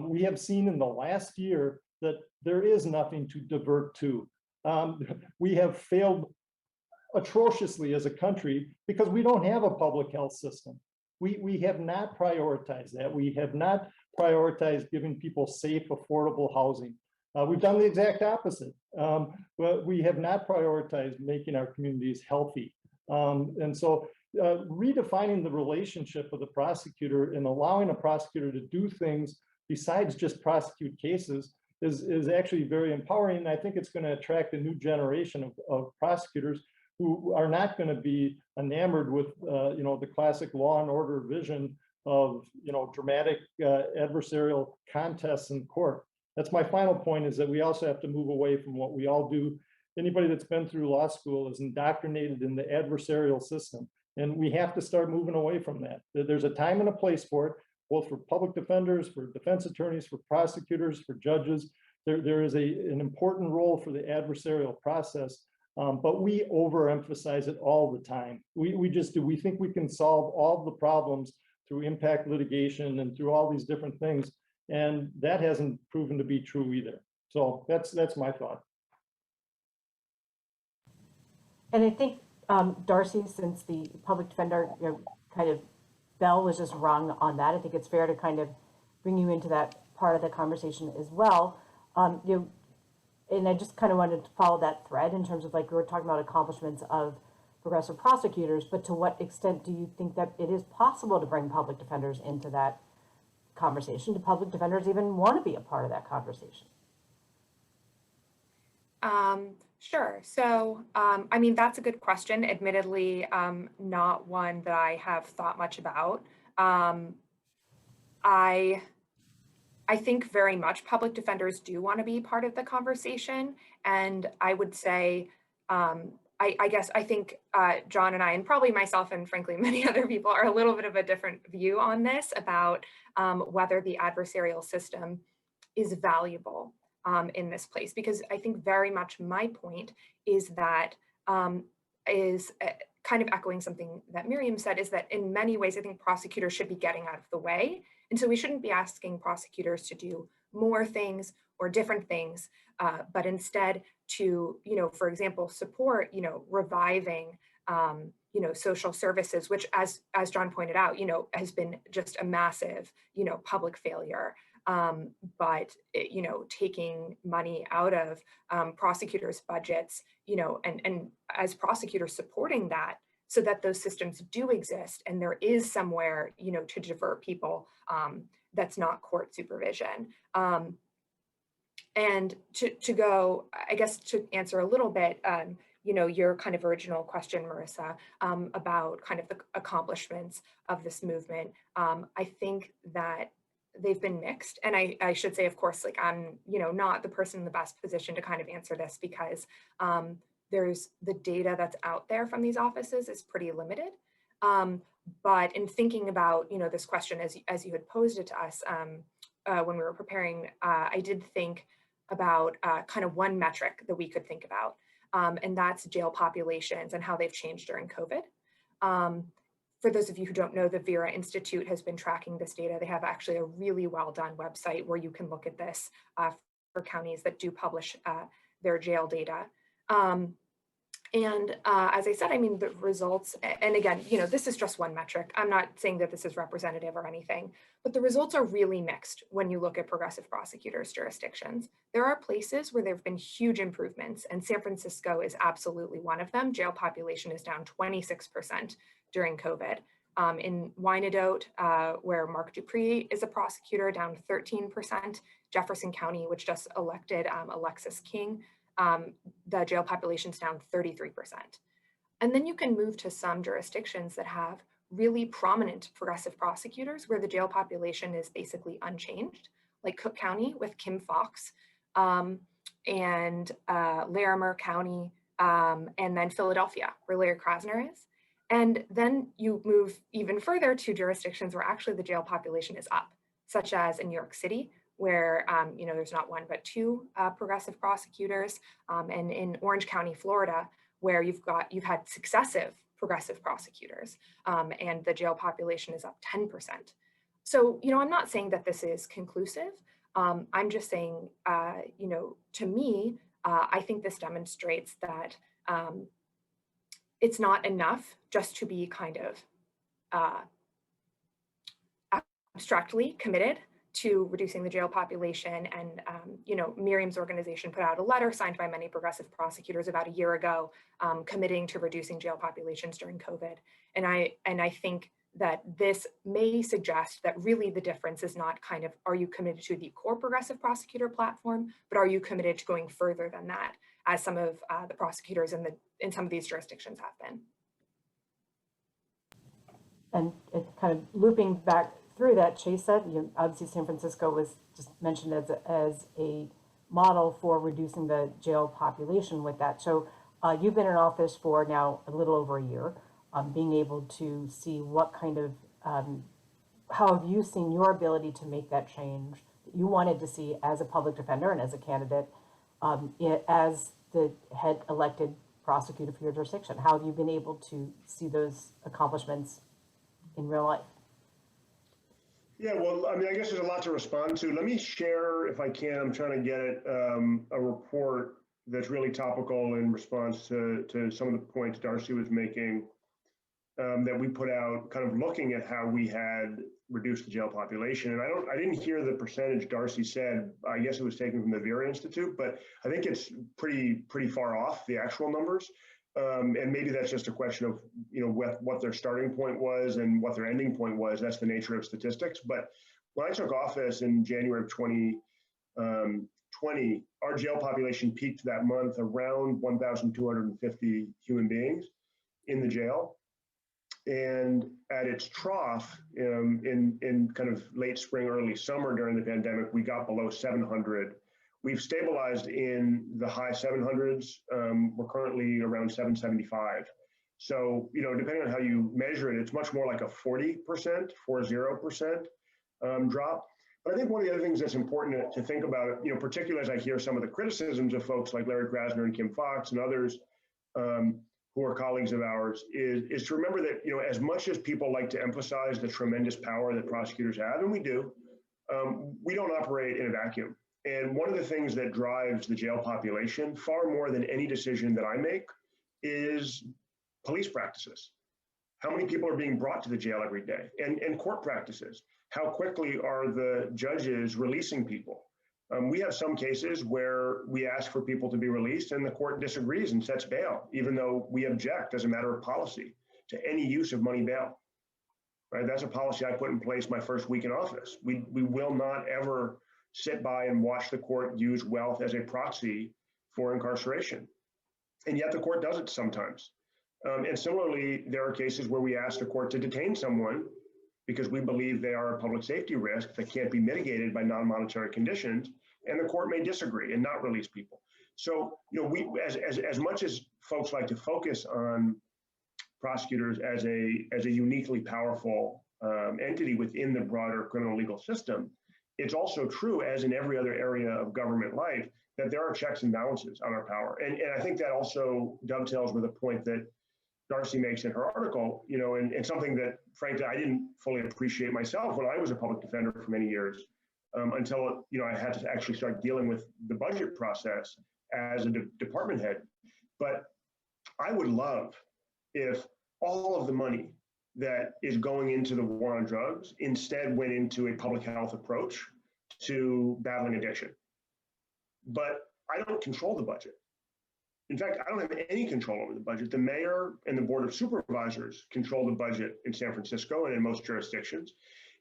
C: We have seen in the last year that there is nothing to divert to. We have failed atrociously as a country because we don't have a public health system. We have not prioritized that. We have not prioritized giving people safe, affordable housing. We've done the exact opposite. But we have not prioritized making our communities healthy. And so redefining the relationship with the prosecutor and allowing a prosecutor to do things besides just prosecute cases is actually very empowering. And I think it's going to attract a new generation of prosecutors who are not going to be enamored with the classic law and order vision of dramatic adversarial contests in court. That's my final point, is that we also have to move away from what we all do. Anybody that's been through law school is indoctrinated in the adversarial system. And we have to start moving away from that. There's a time and a place for it, both for public defenders, for defense attorneys, for prosecutors, for judges. There is an important role for the adversarial process, but we overemphasize it all the time. We just do. We think we can solve all the problems through impact litigation and through all these different things. And that hasn't proven to be true either. So that's my thought.
B: And I think, Darcy, since the public defender kind of bell was just rung on that, I think it's fair to kind of bring you into that part of the conversation as well. And I just kind of wanted to follow that thread in terms of, like, we were talking about accomplishments of progressive prosecutors, but to what extent do you think that it is possible to bring public defenders into that conversation? Do public defenders even want to be a part of that conversation?
E: Sure. So, I mean, that's a good question. Admittedly, not one that I have thought much about. I think very much public defenders do want to be part of the conversation. And I would say, I think John and I, and probably myself and frankly many other people, are a little bit of a different view on this about whether the adversarial system is valuable in this place. Because I think very much my point is that is kind of echoing something that Miriam said, is that in many ways, I think prosecutors should be getting out of the way. And so we shouldn't be asking prosecutors to do more things or different things, but instead to, for example, support, reviving, social services, which as John pointed out, has been just a massive, public failure. But, taking money out of prosecutors' budgets, and as prosecutors supporting that so that those systems do exist and there is somewhere, to divert people that's not court supervision. And to go, I guess, to answer a little bit, your kind of original question, Marissa, about kind of the accomplishments of this movement. I think that they've been mixed. And I should say, of course, like I'm, not the person in the best position to kind of answer this because there's the data that's out there from these offices is pretty limited. But in thinking about, this question as you had posed it to us when we were preparing, I did think about kind of one metric that we could think about, and that's jail populations and how they've changed during COVID. For those of you who don't know, the Vera Institute has been tracking this data. They have actually a really well done website where you can look at this for counties that do publish their jail data. And as I said, I mean, the results, and again, this is just one metric. I'm not saying that this is representative or anything, but the results are really mixed when you look at progressive prosecutors' jurisdictions. There are places where there have been huge improvements, and San Francisco is absolutely one of them. Jail population is down 26% during COVID. In Wyandotte, where Mark Dupree is a prosecutor, down 13%. Jefferson County, which just elected Alexis King, the jail population's down 33%. And then you can move to some jurisdictions that have really prominent progressive prosecutors where the jail population is basically unchanged, like Cook County with Kim Fox, and Larimer County, and then Philadelphia, where Larry Krasner is. And then you move even further to jurisdictions where actually the jail population is up, such as in New York City, where there's not one but two progressive prosecutors, and in Orange County, Florida, where you've had successive progressive prosecutors, and the jail population is up 10%. So I'm not saying that this is conclusive. I'm just saying, to me, I think this demonstrates that it's not enough just to be kind of abstractly committed to reducing the jail population. And, Miriam's organization put out a letter signed by many progressive prosecutors about a year ago, committing to reducing jail populations during COVID. And I think that this may suggest that really the difference is not kind of, are you committed to the core progressive prosecutor platform, but are you committed to going further than that, as some of the prosecutors in some of these jurisdictions have been.
B: And it kind of looping back through that, Chesa, obviously San Francisco was just mentioned as a model for reducing the jail population with that. So you've been in office for now a little over a year, being able to see what kind of, how have you seen your ability to make that change that you wanted to see as a public defender and as a candidate, as the head elected prosecutor for your jurisdiction? How have you been able to see those accomplishments in real life?
D: Yeah, well, I mean, I guess there's a lot to respond to. Let me share, if I can, I'm trying to get it, a report that's really topical in response to some of the points Darcy was making, that we put out, kind of looking at how we had reduced the jail population. And I didn't hear the percentage Darcy said. I guess it was taken from the Vera Institute, but I think it's pretty far off the actual numbers. And maybe that's just a question of, what their starting point was and what their ending point was. That's the nature of statistics. But when I took office in January of 2020, our jail population peaked that month around 1,250 human beings in the jail. And at its trough, in kind of late spring, early summer during the pandemic, we got below 700. We've stabilized in the high 700s. We're currently around 775. So, depending on how you measure it, it's much more like a 40% drop. But I think one of the other things that's important to think about, particularly as I hear some of the criticisms of folks like Larry Krasner and Kim Fox and others who are colleagues of ours, is to remember that, as much as people like to emphasize the tremendous power that prosecutors have, and we do, we don't operate in a vacuum. And one of the things that drives the jail population far more than any decision that I make is police practices. How many people are being brought to the jail every day? And court practices. How quickly are the judges releasing people? We have some cases where we ask for people to be released and the court disagrees and sets bail, even though we object as a matter of policy to any use of money bail. Right? That's a policy I put in place my first week in office. We will not ever sit by and watch the court use wealth as a proxy for incarceration. And yet the court does it sometimes. And similarly, there are cases where we ask the court to detain someone because we believe they are a public safety risk that can't be mitigated by non-monetary conditions, and the court may disagree and not release people. So, we, as much as folks like to focus on prosecutors as a uniquely powerful entity within the broader criminal legal system, it's also true, as in every other area of government life, that there are checks and balances on our power. And I think that also dovetails with a point that Darcy makes in her article, and something that, frankly, I didn't fully appreciate myself when I was a public defender for many years, until, I had to actually start dealing with the budget process as a department head. But I would love if all of the money that is going into the war on drugs instead went into a public health approach to battling addiction. But I don't control the budget. In fact, I don't have any control over the budget. The mayor and the board of supervisors control the budget in San Francisco and in most jurisdictions.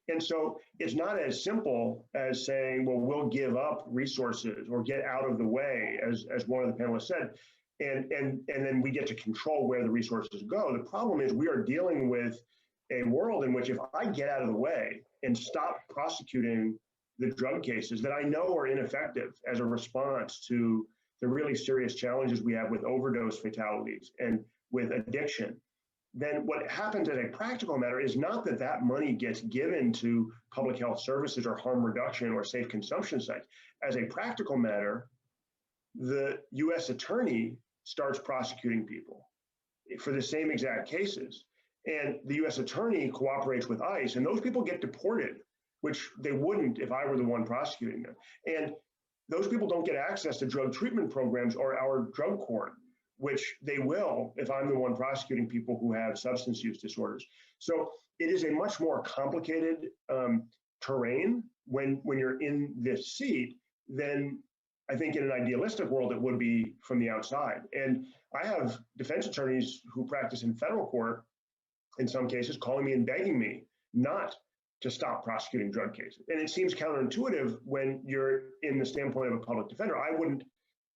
D: And so it's not as simple as saying, well, we'll give up resources or get out of the way, as one of the panelists said, and then we get to control where the resources go. The problem is we are dealing with a world in which if I get out of the way and stop prosecuting the drug cases that I know are ineffective as a response to the really serious challenges we have with overdose fatalities and with addiction, then what happens as a practical matter is not that that money gets given to public health services or harm reduction or safe consumption sites. As a practical matter, the U.S. attorney starts prosecuting people for the same exact cases. And the U.S. attorney cooperates with ICE, and those people get deported, which they wouldn't if I were the one prosecuting them. And those people don't get access to drug treatment programs or our drug court, which they will if I'm the one prosecuting people who have substance use disorders. So it is a much more complicated terrain when you're in this seat than I think in an idealistic world it would be from the outside. And I have defense attorneys who practice in federal court, in some cases, calling me and begging me not to stop prosecuting drug cases. And it seems counterintuitive when you're in the standpoint of a public defender. I wouldn't,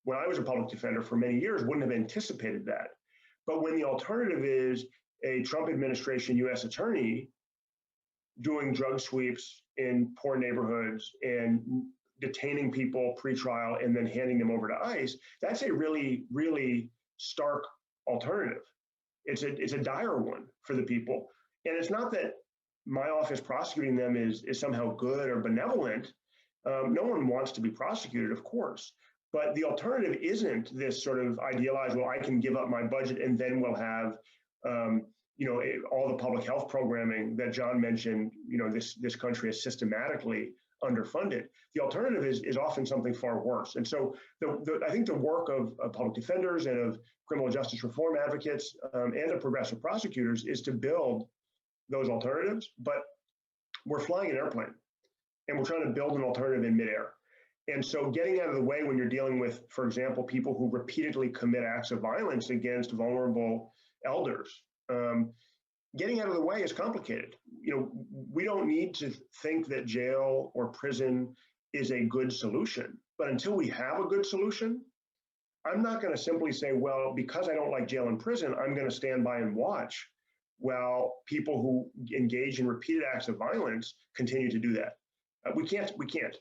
D: when I was a public defender for many years, wouldn't have anticipated that. But when the alternative is a Trump administration U.S. attorney doing drug sweeps in poor neighborhoods and detaining people pre-trial and then handing them over to ICE, that's a really, really stark alternative. It's a dire one for the people. And it's not that my office prosecuting them is somehow good or benevolent. No one wants to be prosecuted, of course. But the alternative isn't this sort of idealized, well, I can give up my budget and then we'll have, all the public health programming that John mentioned, this country is systematically underfunded. The alternative is often something far worse. And so I think the work of public defenders and of criminal justice reform advocates and of progressive prosecutors is to build those alternatives, but we're flying an airplane and we're trying to build an alternative in midair. And so getting out of the way when you're dealing with, for example, people who repeatedly commit acts of violence against vulnerable elders, getting out of the way is complicated. We don't need to think that jail or prison is a good solution, but until we have a good solution, I'm not going to simply say, well, because I don't like jail and prison, I'm going to stand by and watch while people who engage in repeated acts of violence continue to do that. We can't.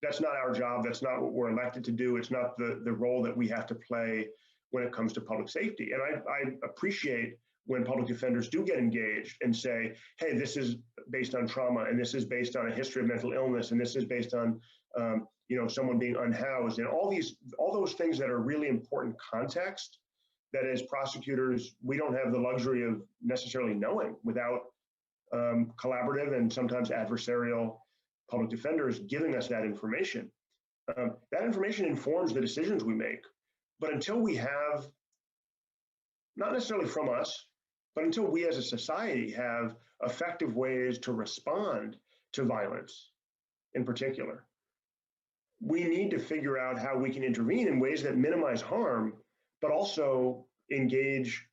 D: That's not our job. That's not what we're elected to do. It's not the role that we have to play when it comes to public safety. And I appreciate when public defenders do get engaged and say, hey, this is based on trauma, and this is based on a history of mental illness, and this is based on someone being unhoused, and all those things that are really important context that as prosecutors, we don't have the luxury of necessarily knowing without collaborative and sometimes adversarial public defenders giving us that information. That information informs the decisions we make. But until we have, not necessarily from us, but until we as a society have effective ways to respond to violence in particular, we need to figure out how we can intervene in ways that minimize harm, but also engage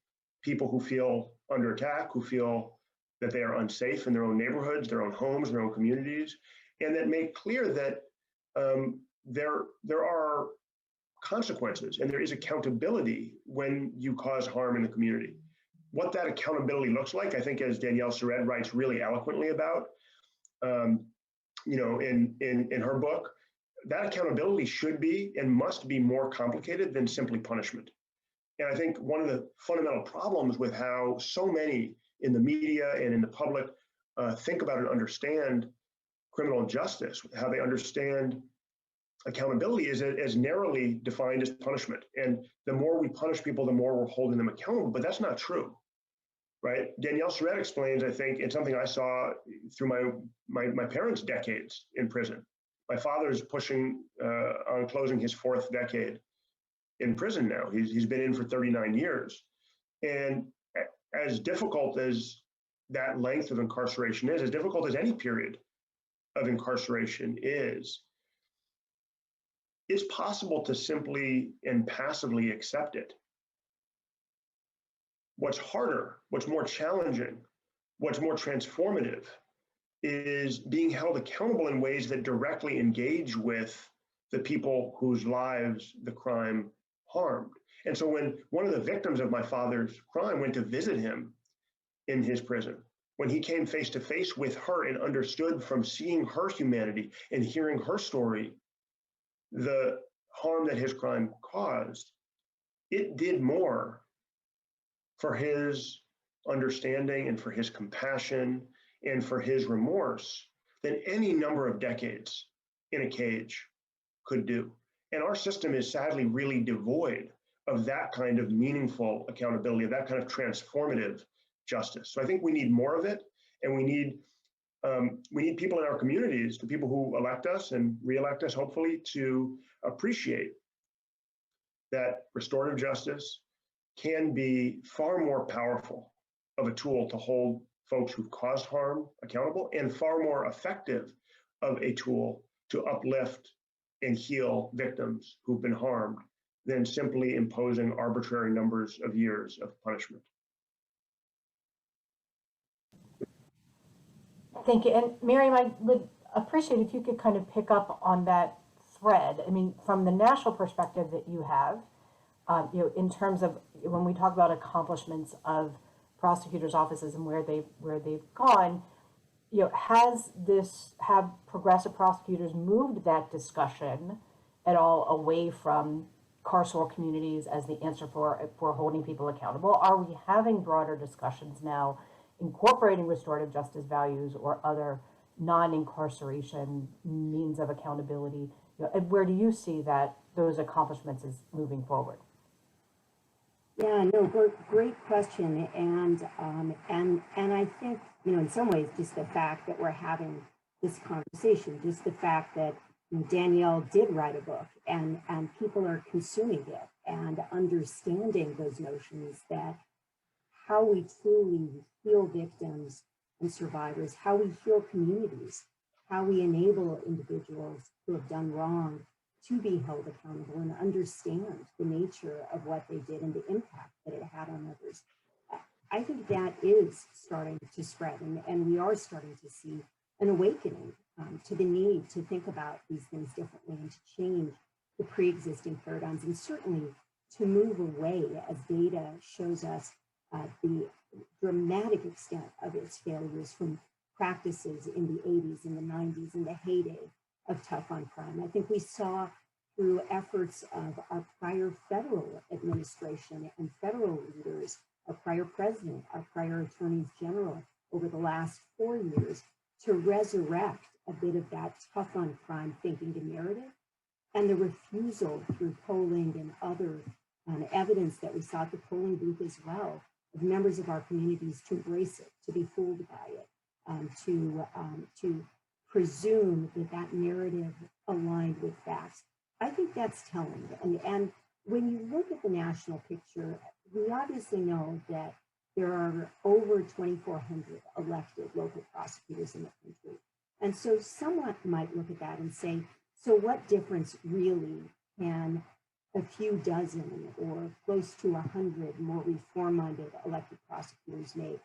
D: people who feel under attack, who feel that they are unsafe in their own neighborhoods, their own homes, their own communities, and that make clear that there are consequences and there is accountability when you cause harm in the community. What that accountability looks like, I think, as Danielle Surratt writes really eloquently about, in her book, that accountability should be and must be more complicated than simply punishment. And I think one of the fundamental problems with how so many in the media and in the public think about and understand criminal justice, how they understand accountability is as narrowly defined as punishment. And the more we punish people, the more we're holding them accountable, but that's not true, right? Danielle Surratt explains, I think, it's something I saw through my parents' decades in prison. My father's pushing on closing his 4th decade in prison now. He's been in for 39 years. And as difficult as that length of incarceration is, as difficult as any period of incarceration is, it's possible to simply and passively accept it. What's harder, what's more challenging, what's more transformative is being held accountable in ways that directly engage with the people whose lives the crime harmed. And so when one of the victims of my father's crime went to visit him in his prison, when he came face to face with her and understood from seeing her humanity and hearing her story, the harm that his crime caused, it did more for his understanding and for his compassion and for his remorse than any number of decades in a cage could do. And our system is sadly really devoid of that kind of meaningful accountability, of that kind of transformative justice. So I think we need more of it, and we need people in our communities, the people who elect us and re-elect us, hopefully, to appreciate that restorative justice can be far more powerful of a tool to hold folks who've caused harm accountable, and far more effective of a tool to uplift and heal victims who've been harmed than simply imposing arbitrary numbers of years of punishment.
B: Thank you. And Miriam, I would appreciate if you could kind of pick up on that thread. I mean, from the national perspective that you have, in terms of when we talk about accomplishments of prosecutors' offices and where they've gone, have progressive prosecutors moved that discussion at all away from carceral communities as the answer for holding people accountable? Are we having broader discussions now, incorporating restorative justice values or other non-incarceration means of accountability? And where do you see that those accomplishments is moving forward?
F: Yeah, no, great question, and I think in some ways just the fact that we're having this conversation, just the fact that Danielle did write a book and people are consuming it and understanding those notions, that how we truly heal victims and survivors, how we heal communities, how we enable individuals who have done wrong to be held accountable and understand the nature of what they did and the impact that it had on others. I think that is starting to spread, and we are starting to see an awakening to the need to think about these things differently and to change the pre-existing paradigms, and certainly to move away, as data shows us, the dramatic extent of its failures from practices in the 80s and the 90s, in the heyday of tough on crime. I think we saw through efforts of our prior federal administration and federal leaders, our prior president, our prior attorneys general over the last 4 years, to resurrect a bit of that tough on crime thinking and narrative, and the refusal through polling and other evidence that we saw at the polling booth as well, of members of our communities to embrace it, to be fooled by it, to presume that that narrative aligned with facts. I think that's telling. And when you look at the national picture, we obviously know that there are over 2,400 elected local prosecutors in the country. And so someone might look at that and say, so what difference really can a few dozen or close to 100 more reform-minded elected prosecutors make?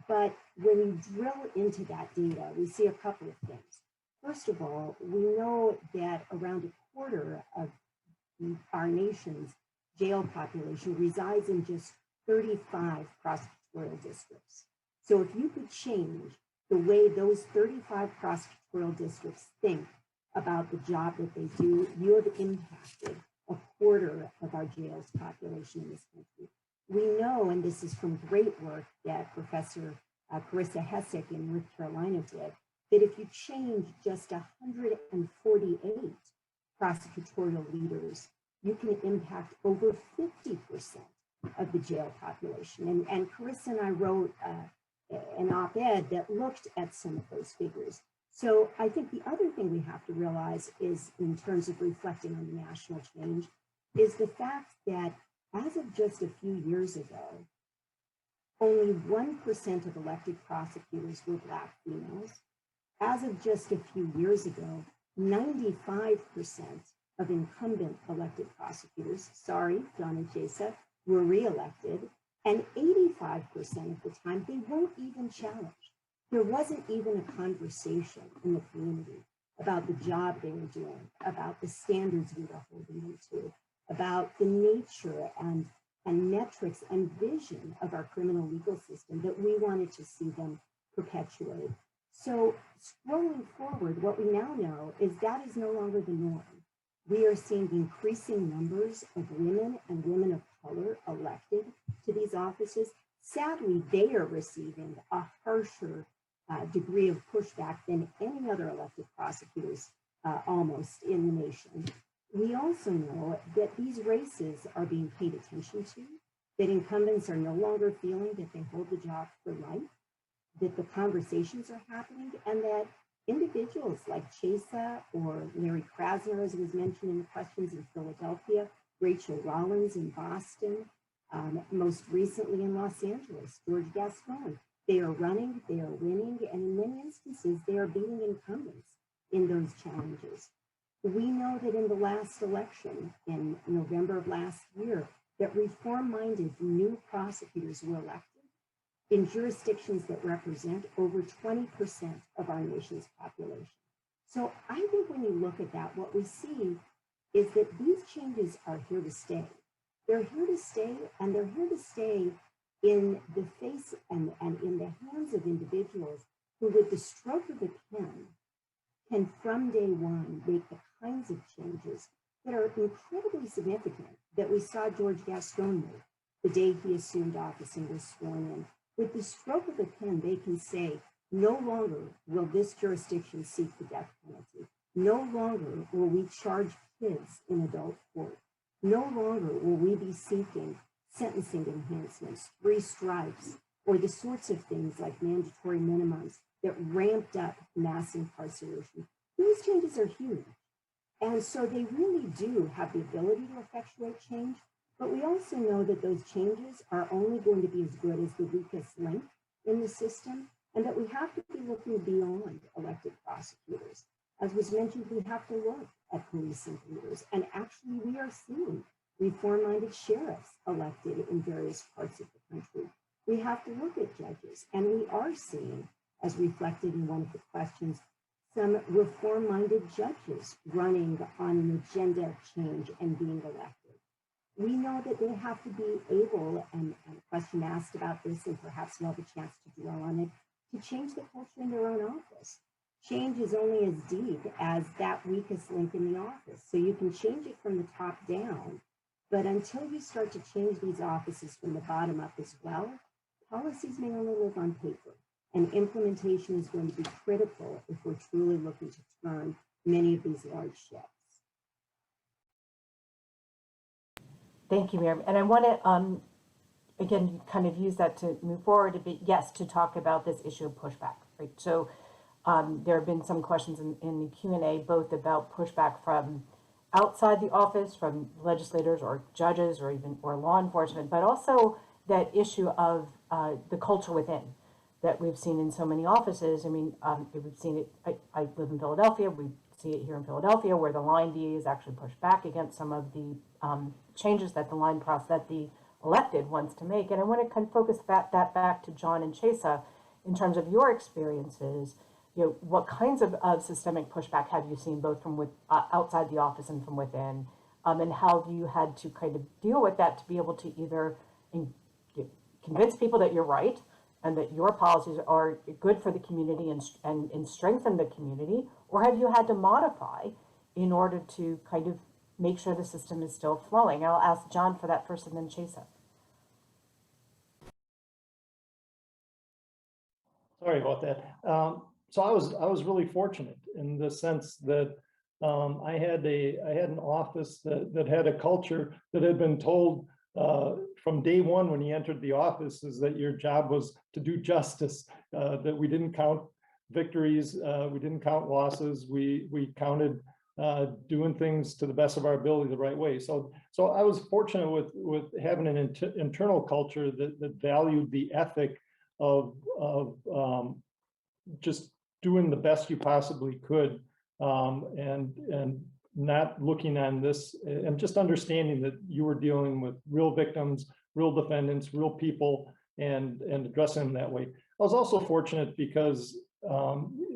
F: But when you drill into that data, we see a couple of things. First of all, we know that around a quarter of our nation's jail population resides in just 35 prosecutorial districts. So if you could change the way those 35 prosecutorial districts think about the job that they do, you have impacted a quarter of our jails population in this country. We know, and this is from great work that Professor Carissa Hessick in North Carolina did, that if you change just 148 prosecutorial leaders, you can impact over 50% of the jail population. And Carissa and I wrote an op-ed that looked at some of those figures. So I think the other thing we have to realize is, in terms of reflecting on the national change, is the fact that as of just a few years ago, only 1% of elected prosecutors were Black females. As of just a few years ago, 95% of incumbent elected prosecutors, sorry, John and Chesa, were reelected, and 85% of the time they weren't even challenged. There wasn't even a conversation in the community about the job they were doing, about the standards we were holding them to, about the nature and metrics and vision of our criminal legal system that we wanted to see them perpetuate. So scrolling forward, what we now know is that is no longer the norm. We are seeing increasing numbers of women and women of color elected to these offices. Sadly, they are receiving a harsher degree of pushback than any other elected prosecutors almost in the nation. We also know that these races are being paid attention to, that incumbents are no longer feeling that they hold the job for life, that the conversations are happening, and that individuals like Chesa or Larry Krasner, as was mentioned in the questions, in Philadelphia, Rachel Rollins in Boston, most recently in Los Angeles, George Gascon, they are running, they are winning, and in many instances, they are beating incumbents in those challenges. We know that in the last election, in November of last year, that reform-minded new prosecutors were elected in jurisdictions that represent over 20% of our nation's population. So I think when you look at that, what we see is that these changes are here to stay. They're here to stay, and they're here to stay in the face and in the hands of individuals who, with the stroke of a pen, can from day one make the kinds of changes that are incredibly significant that we saw George Gascon make the day he assumed office and was sworn in. With the stroke of a pen, they can say, no longer will this jurisdiction seek the death penalty. No longer will we charge kids in adult court. No longer will we be seeking sentencing enhancements, 3 strikes, or the sorts of things like mandatory minimums that ramped up mass incarceration. These changes are huge. And so they really do have the ability to effectuate change, but we also know that those changes are only going to be as good as the weakest link in the system, and that we have to be looking beyond elected prosecutors. As was mentioned, we have to look at policing leaders, and actually we are seeing reform-minded sheriffs elected in various parts of the country. We have to look at judges, and we are seeing, as reflected in one of the questions, some reform-minded judges running on an agenda of change and being elected. We know that they have to be able, and a question asked about this, and perhaps we'll have a chance to dwell on it, to change the culture in their own office. Change is only as deep as that weakest link in the office. So you can change it from the top down, but until you start to change these offices from the bottom up as well, policies may only live on paper. And implementation is going to be critical if we're truly looking to turn many of these large ships.
B: Thank you, Miriam. And I want to, again, kind of use that to move forward a bit, yes, to talk about this issue of pushback, right? So There have been some questions in the Q&A, both about pushback from outside the office, from legislators or judges or even law enforcement, but also that issue of the culture within that we've seen in so many offices. I mean, we've seen it, I live in Philadelphia, we see it here in Philadelphia, where the line DAs actually push back against some of the changes that the elected wants to make. And I want to kind of focus that back to John and Chesa in terms of your experiences. You know, what kinds of systemic pushback have you seen, both from outside the office and from within, and how have you had to kind of deal with that to be able to either convince people that you're right and that your policies are good for the community and strengthen the community, or have you had to modify in order to kind of make sure the system is still flowing? I'll ask John for that first and then Chesa.
C: Sorry about that. So I was really fortunate in the sense that I had an office that had a culture that had been told from day one when he entered the office is that your job was to do justice, that we didn't count victories, we didn't count losses, we counted doing things to the best of our ability the right way. So I was fortunate with having an internal culture that valued the ethic of just doing the best you possibly could, and not looking on this and just understanding that you were dealing with real victims, real defendants, real people, and addressing them that way. I was also fortunate because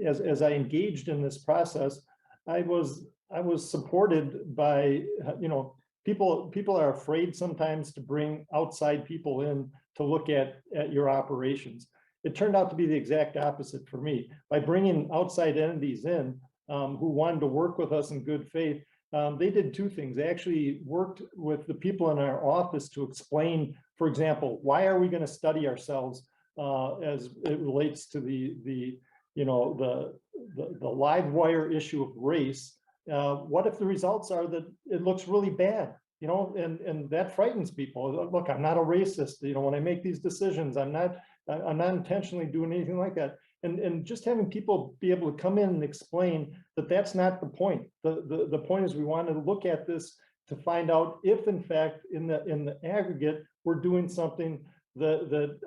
C: as I engaged in this process, I was supported by, you know, people are afraid sometimes to bring outside people in to look at your operations. It turned out to be the exact opposite for me. By bringing outside entities in who wanted to work with us in good faith, they did two things. They actually worked with the people in our office to explain, for example, why are we going to study ourselves as it relates to the live wire issue of race. What if the results are that it looks really bad? You know, and that frightens people. Look, I'm not a racist. You know, when I make these decisions, I'm not intentionally doing anything like that. And just having people be able to come in and explain that that's not the point. The point is we want to look at this to find out if, in fact, in the aggregate, we're doing something that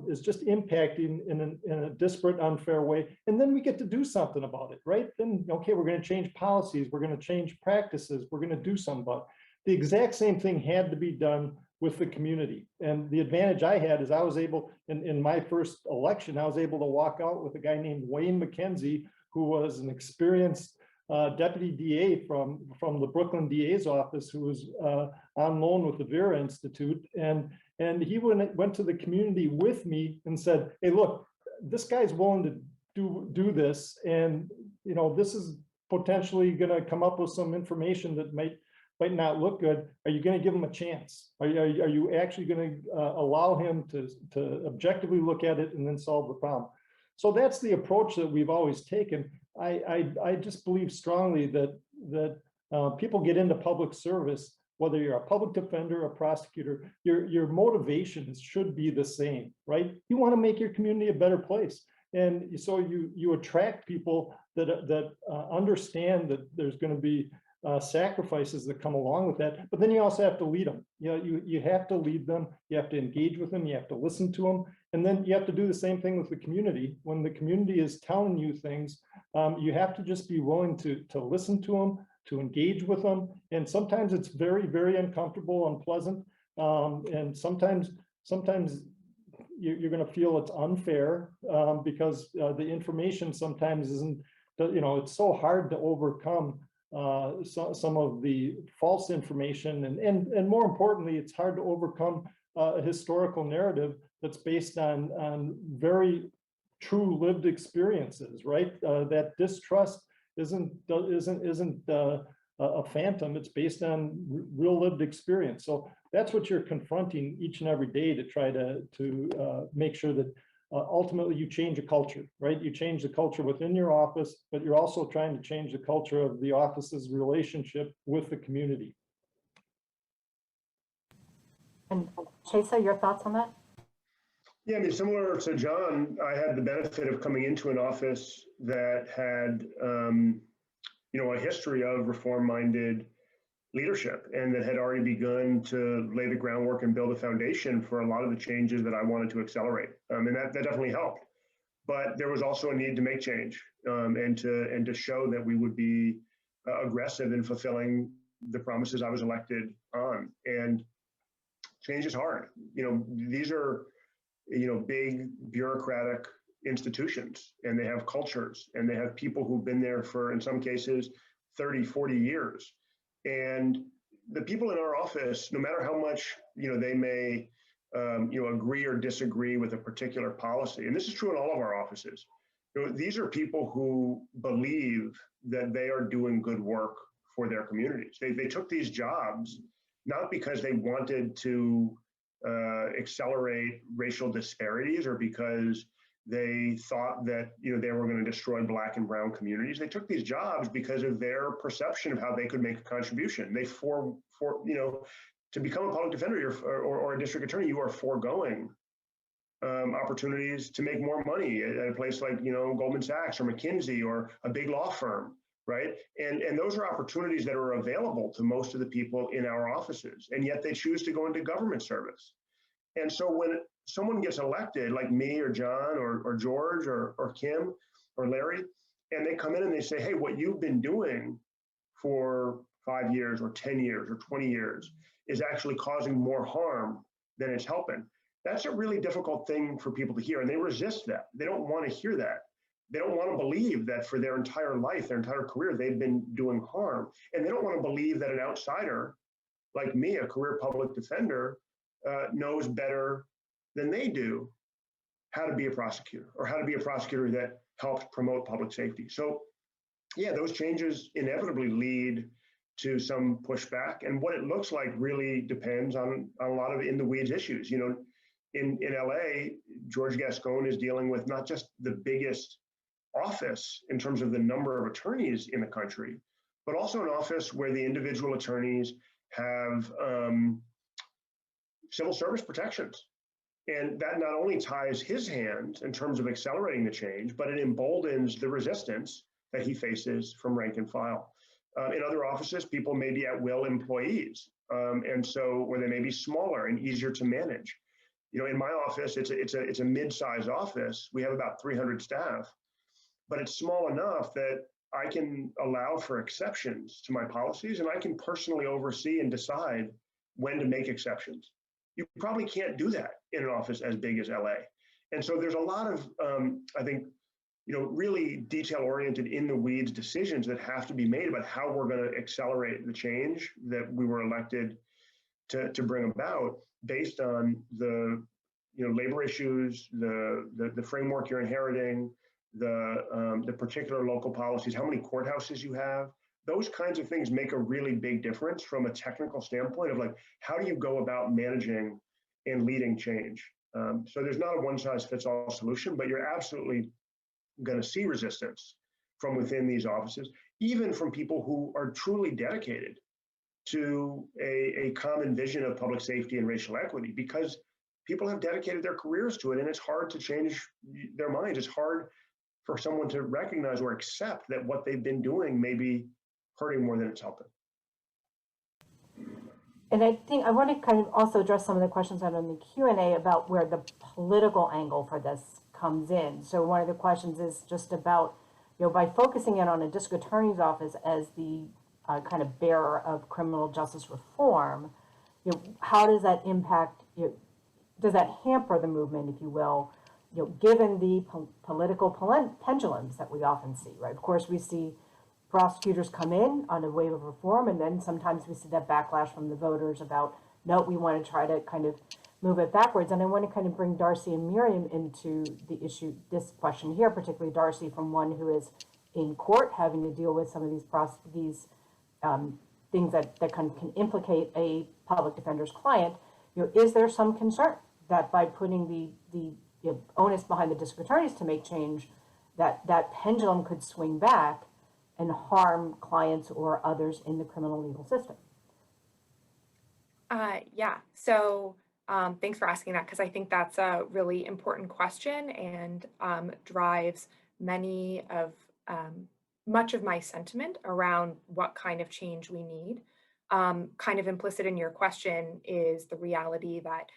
C: is just impacting in a disparate, unfair way. And then we get to do something about it, right? Then, okay, we're going to change policies. We're going to change practices. We're going to do something about it. The exact same thing had to be done with the community. And the advantage I had is I was able, in my first election, I was able to walk out with a guy named Wayne McKenzie, who was an experienced deputy DA from the Brooklyn DA's office, who was on loan with the Vera Institute. And he went to the community with me and said, hey, look, this guy's willing to do this. And, you know, this is potentially going to come up with some information that might not look good. Are you going to give him a chance? Are you actually going to allow him to objectively look at it and then solve the problem? So that's the approach that we've always taken. I just believe strongly that people get into public service, whether you're a public defender, a prosecutor, your motivations should be the same, right? You want to make your community a better place. And so you attract people that understand that there's going to be sacrifices that come along with that, but then you also have to lead them. You know, you have to lead them, you have to engage with them, you have to listen to them, and then you have to do the same thing with the community. When the community is telling you things, you have to just be willing to listen to them, to engage with them, and sometimes it's very, very uncomfortable, unpleasant, and sometimes you're going to feel it's unfair because the information sometimes isn't, you know, it's so hard to overcome some of the false information, and more importantly, it's hard to overcome a historical narrative that's based on very true lived experiences, right? That distrust isn't a phantom. It's based on real lived experience. So that's what you're confronting each and every day to try to make sure that ultimately you change a culture, right? You change the culture within your office, but you're also trying to change the culture of the office's relationship with the community.
B: And Chesa, your thoughts on that?
D: Yeah, I mean, similar to John, I had the benefit of coming into an office that had, a history of reform-minded leadership and that had already begun to lay the groundwork and build a foundation for a lot of the changes that I wanted to accelerate. And that definitely helped. But there was also a need to make change and to show that we would be aggressive in fulfilling the promises I was elected on. And change is hard. These are big bureaucratic institutions, and they have cultures, and they have people who've been there for, in some cases, 30, 40 years. And the people in our office, no matter how much, they may, agree or disagree with a particular policy, and this is true in all of our offices, these are people who believe that they are doing good work for their communities. They took these jobs not because they wanted to accelerate racial disparities or because they thought that they were going to destroy Black and brown communities. They took these jobs because of their perception of how they could make a contribution. They to become a public defender or a district attorney, you are foregoing opportunities to make more money at a place like Goldman Sachs or McKinsey or a big law firm, right? And those are opportunities that are available to most of the people in our offices, and yet they choose to go into government service. And so when someone gets elected, like me or John or George or Kim or Larry, and they come in and they say, hey, what you've been doing for 5 years or 10 years or 20 years is actually causing more harm than it's helping. That's a really difficult thing for people to hear, and they resist that. They don't want to hear that. They don't want to believe that for their entire life, their entire career, they've been doing harm. And they don't want to believe that an outsider like me, a career public defender, knows better than they do how to be a prosecutor or how to be a prosecutor that helps promote public safety. So yeah, those changes inevitably lead to some pushback. And what it looks like really depends on a lot of in the weeds issues. In LA, George Gascon is dealing with not just the biggest office in terms of the number of attorneys in the country, but also an office where the individual attorneys have civil service protections. And that not only ties his hands in terms of accelerating the change, but it emboldens the resistance that he faces from rank and file. In other offices, people may be at will employees, and so where they may be smaller and easier to manage. In my office, it's a mid-sized office. We have about 300 staff, but it's small enough that I can allow for exceptions to my policies, and I can personally oversee and decide when to make exceptions. You probably can't do that in an office as big as LA. And so there's a lot of, I think, really detail-oriented in the weeds decisions that have to be made about how we're going to accelerate the change that we were elected to bring about based on the labor issues, the framework you're inheriting, the particular local policies, how many courthouses you have. Those kinds of things make a really big difference from a technical standpoint of how do you go about managing and leading change. So there's not a one-size-fits-all solution, but you're absolutely going to see resistance from within these offices, even from people who are truly dedicated to a common vision of public safety and racial equity, because people have dedicated their careers to it, and it's hard to change their minds. It's hard for someone to recognize or accept that what they've been doing may be hurting more than it's helping.
B: And I think I want to kind of also address some of the questions out in the Q&A about where the political angle for this comes in. So one of the questions is just about, by focusing in on a district attorney's office as the kind of bearer of criminal justice reform, how does that impact, does that hamper the movement, if you will, given the political pendulums that we often see, right? Of course, we see prosecutors come in on a wave of reform, and then sometimes we see that backlash from the voters about, no, we want to try to kind of move it backwards. And I want to kind of bring Darcy and Miriam into the issue, this question here, particularly Darcy, from one who is in court having to deal with some of these things that can implicate a public defender's client. Is there some concern that by putting the onus behind the district attorneys to make change, that pendulum could swing back and harm clients or others in the criminal legal system?
E: Yeah. So Thanks for asking that, because I think that's a really important question and drives much of my sentiment around what kind of change we need. Kind of implicit in your question is the reality that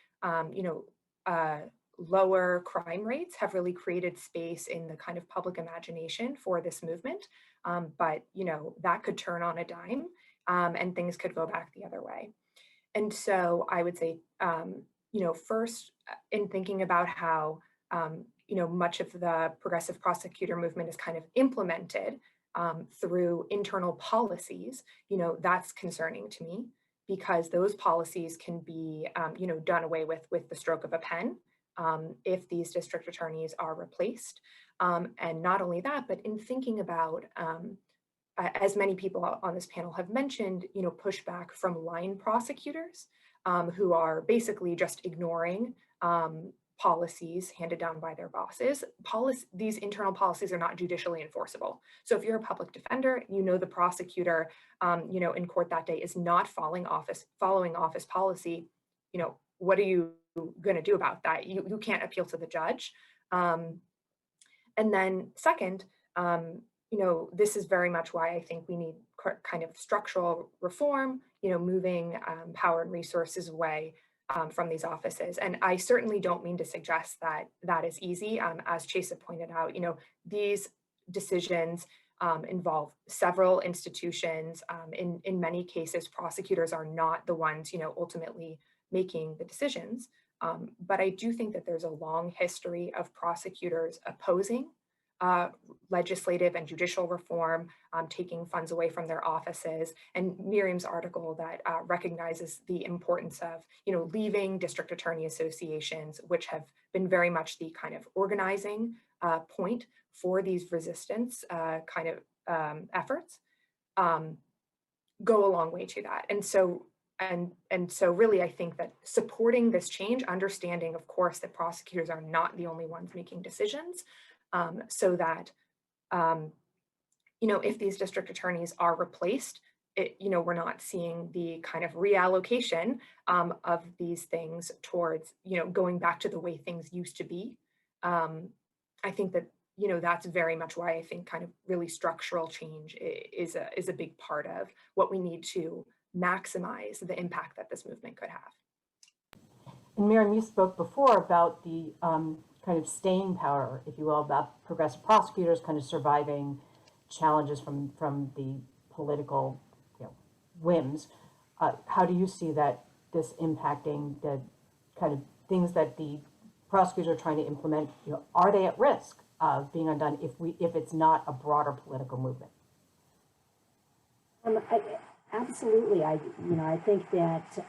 E: lower crime rates have really created space in the kind of public imagination for this movement. But that could turn on a dime, and things could go back the other way. And so I would say, first, in thinking about how, much of the progressive prosecutor movement is kind of implemented through internal policies, that's concerning to me, because those policies can be, done away with the stroke of a pen if these district attorneys are replaced. And not only that, but in thinking about, as many people on this panel have mentioned, pushback from line prosecutors who are basically just ignoring policies handed down by their bosses. These internal policies are not judicially enforceable. So if you're a public defender, the prosecutor, in court that day is not following office policy. What are you going to do about that? You can't appeal to the judge. And then second, this is very much why I think we need kind of structural reform, moving power and resources away from these offices. And I certainly don't mean to suggest that that is easy. As Chesa pointed out, these decisions involve several institutions. In many cases, prosecutors are not the ones, ultimately making the decisions. But I do think that there's a long history of prosecutors opposing legislative and judicial reform, taking funds away from their offices. And Miriam's article that recognizes the importance of, leaving district attorney associations, which have been very much the kind of organizing point for these resistance kind of efforts, go a long way to that. And so really, I think that supporting this change, understanding, of course, that prosecutors are not the only ones making decisions, so that, if these district attorneys are replaced, we're not seeing the kind of reallocation of these things towards, going back to the way things used to be. I think that, that's very much why I think kind of really structural change is a big part of what we need to maximize the impact that this movement could have.
B: And Miriam, you spoke before about the kind of staying power, if you will, about progressive prosecutors kind of surviving challenges from the political whims. How do you see that this impacting the kind of things that the prosecutors are trying to implement? Are they at risk of being undone if it's not a broader political movement?
F: Absolutely. I think that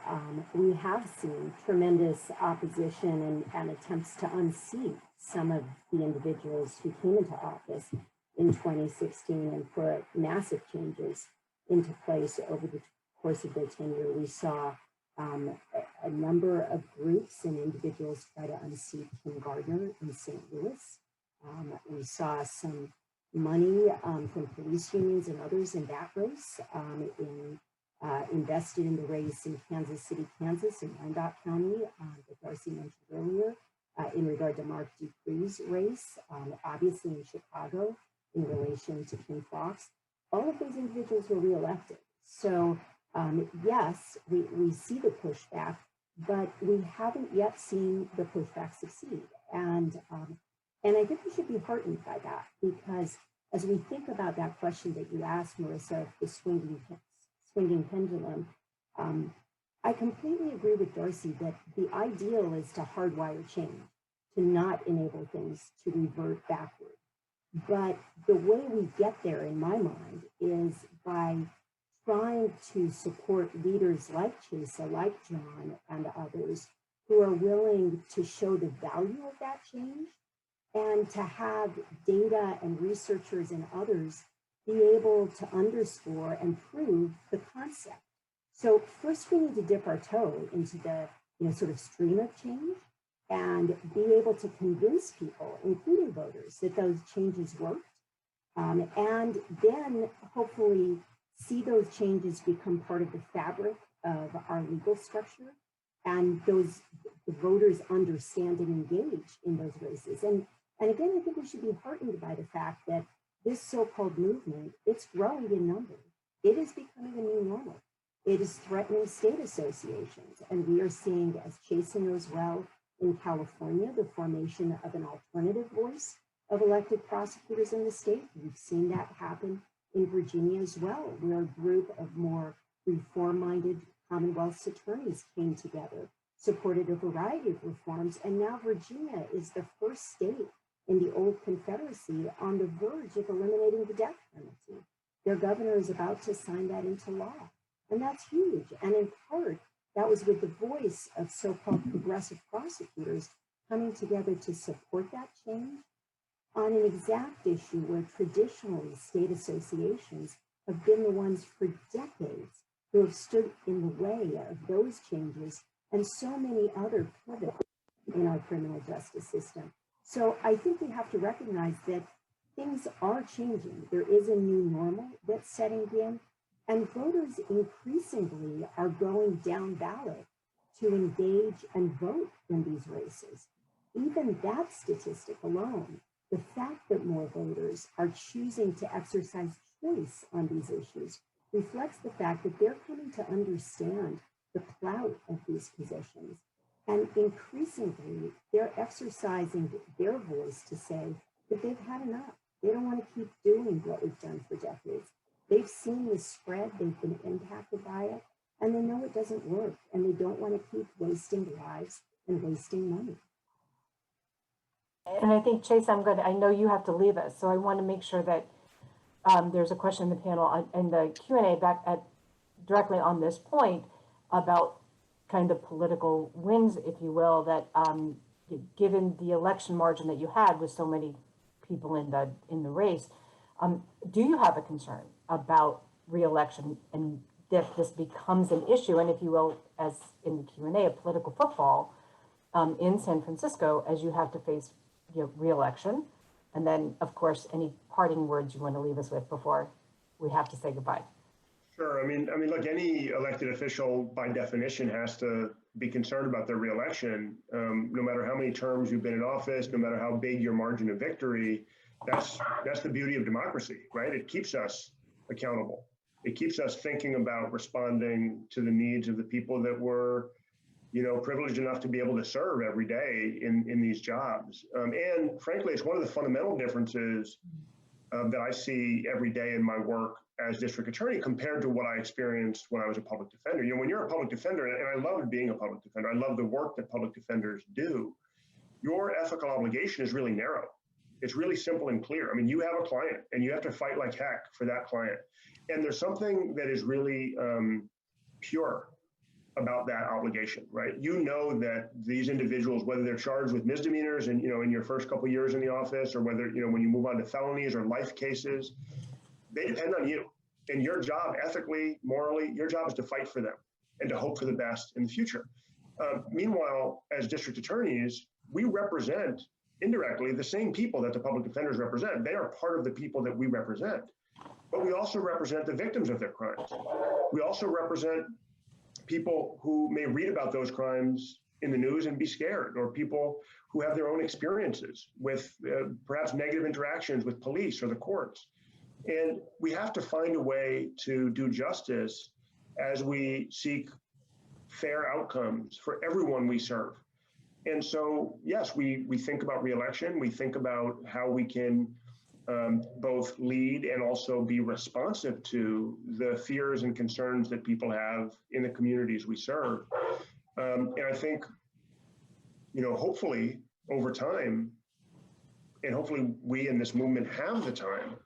F: we have seen tremendous opposition and attempts to unseat some of the individuals who came into office in 2016 and put massive changes into place over the course of their tenure. We saw a number of groups and individuals try to unseat Kim Gardner in St. Louis. We saw some money from police unions and others in that race, invested in the race in Kansas City, Kansas, in Wyandotte County, that Darcy mentioned earlier, in regard to Mark Dupree's race, obviously in Chicago, in relation to Kim Foxx. All of those individuals were reelected. So yes, we see the pushback, but we haven't yet seen the pushback succeed. And I think we should be heartened by that, because as we think about that question that you asked, Marissa, the swinging pendulum, I completely agree with Darcy that the ideal is to hardwire change, to not enable things to revert backward. But the way we get there, in my mind, is by trying to support leaders like Chesa, like John, and others who are willing to show the value of that change, and to have data and researchers and others be able to underscore and prove the concept. So first, we need to dip our toe into the sort of stream of change and be able to convince people, including voters, that those changes worked, and then hopefully see those changes become part of the fabric of our legal structure and the voters understand and engage in those races. And again, I think we should be heartened by the fact that this so-called movement, it's growing in number. It is becoming a new normal. It is threatening state associations. And we are seeing, as Chesa knows well, in California, the formation of an alternative voice of elected prosecutors in the state. We've seen that happen in Virginia as well, where a group of more reform-minded Commonwealth's attorneys came together, supported a variety of reforms, and now Virginia is the first state in the old Confederacy on the verge of eliminating the death penalty. Their governor is about to sign that into law, and that's huge. And in part, that was with the voice of so-called progressive prosecutors coming together to support that change on an exact issue where traditionally state associations have been the ones for decades who have stood in the way of those changes and so many other pivots in our criminal justice system. So I think we have to recognize that things are changing. There is a new normal that's setting in, and voters increasingly are going down ballot to engage and vote in these races. Even that statistic alone, the fact that more voters are choosing to exercise choice on these issues, reflects the fact that they're coming to understand the clout of these positions. And increasingly, they're exercising their voice to say that they've had enough. They don't want to keep doing what we've done for decades. They've seen the spread, they've been impacted by it, and they know it doesn't work, and they don't want to keep wasting lives and wasting money.
B: And I think, Chase, I know you have to leave us, so I want to make sure that there's a question in the panel and the Q&A directly on this point about kind of political wins, if you will, that given the election margin that you had with so many people in the race, do you have a concern about re-election and that this becomes an issue, and if you will, as in the Q&A, a political football in San Francisco as you have to face re-election? And then, of course, any parting words you want to leave us with before we have to say goodbye.
D: Sure. I mean, look, any elected official by definition has to be concerned about their reelection. No matter how many terms you've been in office, no matter how big your margin of victory, that's the beauty of democracy, right? It keeps us accountable. It keeps us thinking about responding to the needs of the people that we're, privileged enough to be able to serve every day in these jobs. And frankly, it's one of the fundamental differences that I see every day in my work as district attorney compared to what I experienced when I was a public defender. When you're a public defender, and I loved being a public defender, I love the work that public defenders do, your ethical obligation is really narrow. It's really simple and clear. I mean, you have a client and you have to fight like heck for that client. And there's something that is really pure about that obligation, right? You know that these individuals, whether they're charged with misdemeanors and, in your first couple of years in the office, or whether, when you move on to felonies or life cases, they depend on you. And your job, ethically, morally, your job is to fight for them and to hope for the best in the future. Meanwhile, as district attorneys, we represent indirectly the same people that the public defenders represent. They are part of the people that we represent. But we also represent the victims of their crimes. We also represent people who may read about those crimes in the news and be scared, or people who have their own experiences with perhaps negative interactions with police or the courts. And we have to find a way to do justice as we seek fair outcomes for everyone we serve. And so, yes, we think about re-election. We think about how we can both lead and also be responsive to the fears and concerns that people have in the communities we serve. And I think, hopefully over time, and hopefully we in this movement have the time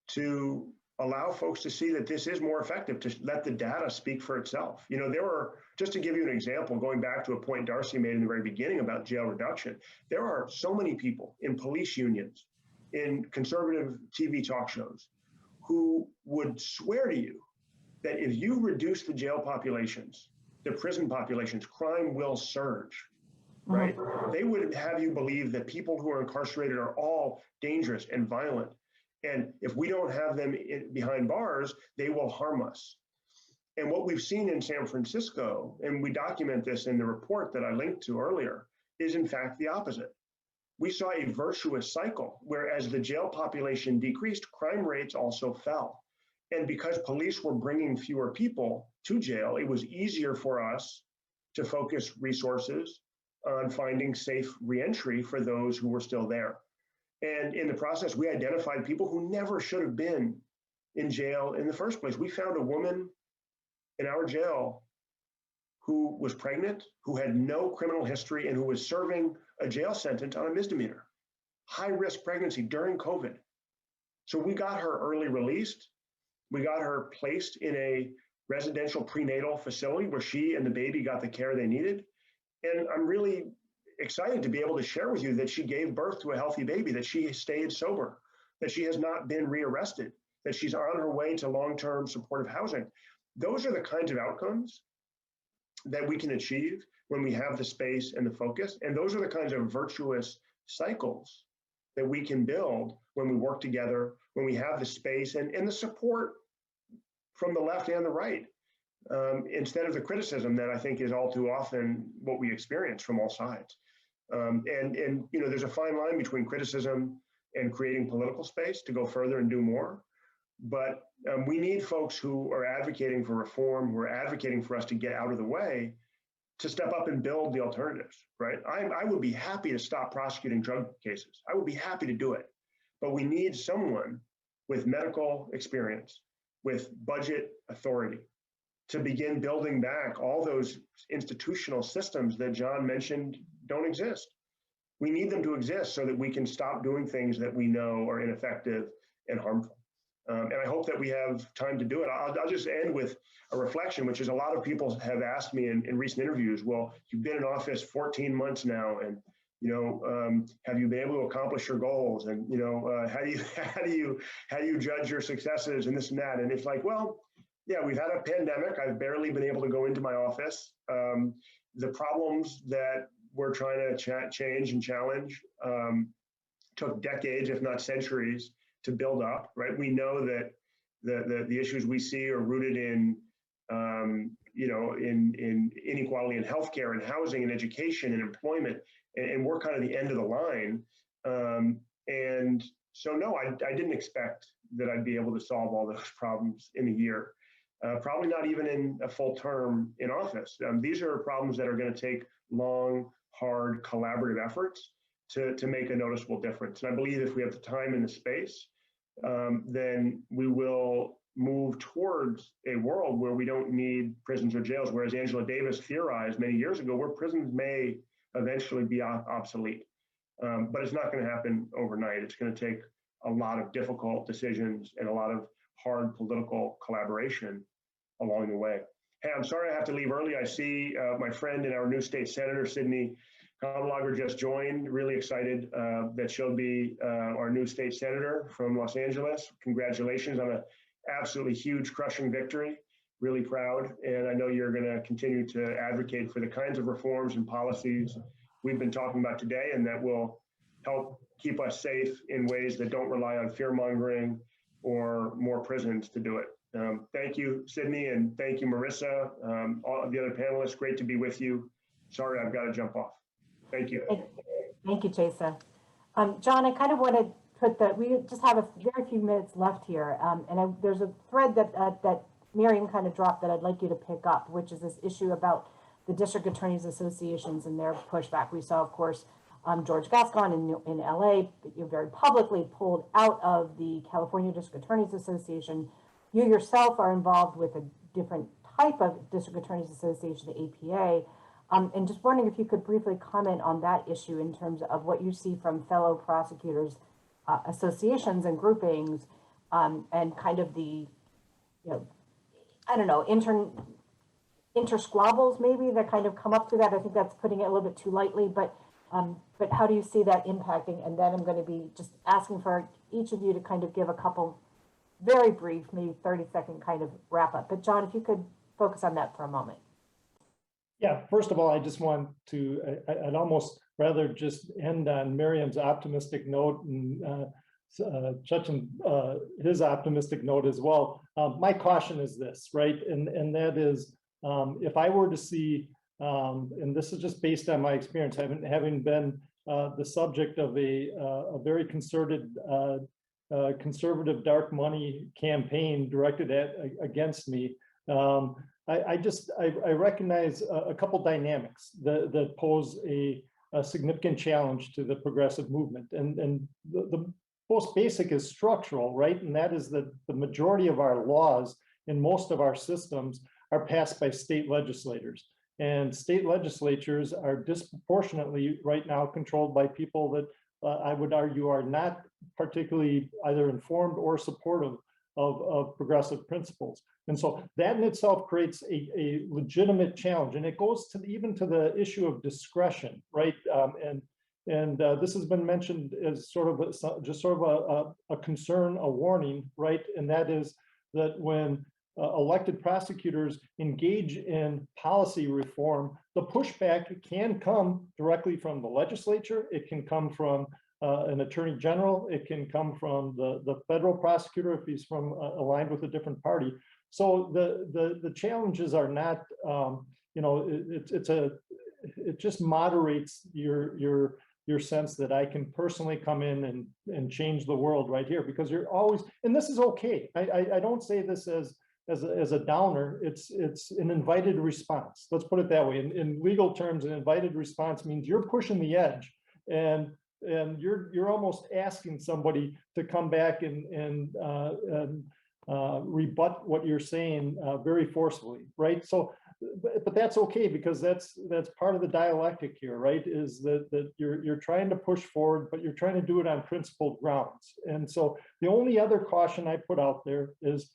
D: to allow folks to see that this is more effective, to let the data speak for itself. There were, just to give you an example, going back to a point Darcy made in the very beginning about jail reduction, there are so many people in police unions, in conservative TV talk shows, who would swear to you that if you reduce the jail populations, the prison populations, crime will surge, right? They would have you believe that people who are incarcerated are all dangerous and violent. And if we don't have them behind bars, they will harm us. And what we've seen in San Francisco, and we document this in the report that I linked to earlier, is in fact the opposite. We saw a virtuous cycle where as the jail population decreased, crime rates also fell. And because police were bringing fewer people to jail, it was easier for us to focus resources on finding safe reentry for those who were still there. And in the process, we identified people who never should have been in jail in the first place. We found a woman in our jail who was pregnant, who had no criminal history, and who was serving a jail sentence on a misdemeanor, high-risk pregnancy during COVID. So we got her early released. We got her placed in a residential prenatal facility where she and the baby got the care they needed. And I'm really excited to be able to share with you that she gave birth to a healthy baby, that she stayed sober, that she has not been rearrested, that she's on her way to long-term supportive housing. Those are the kinds of outcomes that we can achieve when we have the space and the focus. And those are the kinds of virtuous cycles that we can build when we work together, when we have the space and the support from the left and the right, instead of the criticism that I think is all too often what we experience from all sides. And you know, there's a fine line between criticism and creating political space to go further and do more. But we need folks who are advocating for reform, who are advocating for us to get out of the way, to step up and build the alternatives, right? I would be happy to stop prosecuting drug cases. I would be happy to do it. But we need someone with medical experience, with budget authority, to begin building back all those institutional systems that John mentioned don't exist. We need them to exist so that we can stop doing things that we know are ineffective and harmful. And I hope that we have time to do it. I'll just end with a reflection, which is a lot of people have asked me in recent interviews, well, you've been in office 14 months now, and have you been able to accomplish your goals? And how do you judge your successes and this and that? And it's like, well, yeah, we've had a pandemic. I've barely been able to go into my office. The problems that we're trying to change and challenge took decades, if not centuries, to build up, right? We know that the issues we see are rooted in inequality in healthcare and housing and education and employment, and we're kind of the end of the line. And so, no, I didn't expect that I'd be able to solve all those problems in a year. Probably not even in a full term in office. These are problems that are going to take long, hard, collaborative efforts to make a noticeable difference. And I believe if we have the time and the space, then we will move towards a world where we don't need prisons or jails, whereas Angela Davis theorized many years ago, where prisons may eventually be obsolete. But it's not going to happen overnight. It's going to take a lot of difficult decisions and a lot of hard political collaboration along the way. Hey, I'm sorry I have to leave early. I see my friend and our new state senator, Sydney Kamlager, just joined. Really excited that she'll be our new state senator from Los Angeles. Congratulations on an absolutely huge, crushing victory. Really proud. And I know you're going to continue to advocate for the kinds of reforms and policies we've been talking about today, and that will help keep us safe in ways that don't rely on fear-mongering or more prisons to do it. Thank you, Sydney, and thank you, Marissa. All of the other panelists, great to be with you. Sorry, I've got to jump off. Thank you.
B: Thank you, Chesa. John, I kind of want to put that, we just have a very few minutes left here. There's a thread that Miriam kind of dropped that I'd like you to pick up, which is this issue about the district attorneys associations and their pushback. We saw, of course, George Gascon in LA, very publicly pulled out of the California District Attorneys Association. You yourself are involved with a different type of district attorneys association, the APA. And just wondering if you could briefly comment on that issue in terms of what you see from fellow prosecutors associations and groupings, and kind of the, inter-squabbles maybe that kind of come up to that. I think that's putting it a little bit too lightly, but how do you see that impacting? And then I'm going to be just asking for each of you to kind of give a couple very brief, maybe 30-second kind of wrap up. But John, if you could focus on that for a moment.
C: Yeah, first of all, I just want to, I'd almost rather just end on Miriam's optimistic note and Checham, his optimistic note as well. My caution is this, right? And that is, if I were to see, and this is just based on my experience, having been the subject of a very concerted, conservative dark money campaign directed against me, I recognize a couple dynamics that pose a significant challenge to the progressive movement. And the most basic is structural, right? And that is that the majority of our laws in most of our systems are passed by state legislators. And state legislatures are disproportionately right now controlled by people that I would argue are not particularly either informed or supportive of progressive principles. And so that in itself creates a legitimate challenge. And it goes to even to the issue of discretion, right? And this has been mentioned as sort of a concern, a warning, right? And that is that when elected prosecutors engage in policy reform, the pushback can come directly from the legislature. It can come from an attorney general. It can come from the federal prosecutor if he's from aligned with a different party. So the challenges are not, it just moderates your sense that I can personally come in and change the world right here, because you're always, and this is okay. I don't say this as a downer. It's an invited response. Let's put it that way. In legal terms, an invited response means you're pushing the edge, and you're almost asking somebody to come back and rebut what you're saying very forcefully, right? So, but that's okay, because that's part of the dialectic here, right? Is that you're trying to push forward, but you're trying to do it on principled grounds. And so the only other caution I put out there is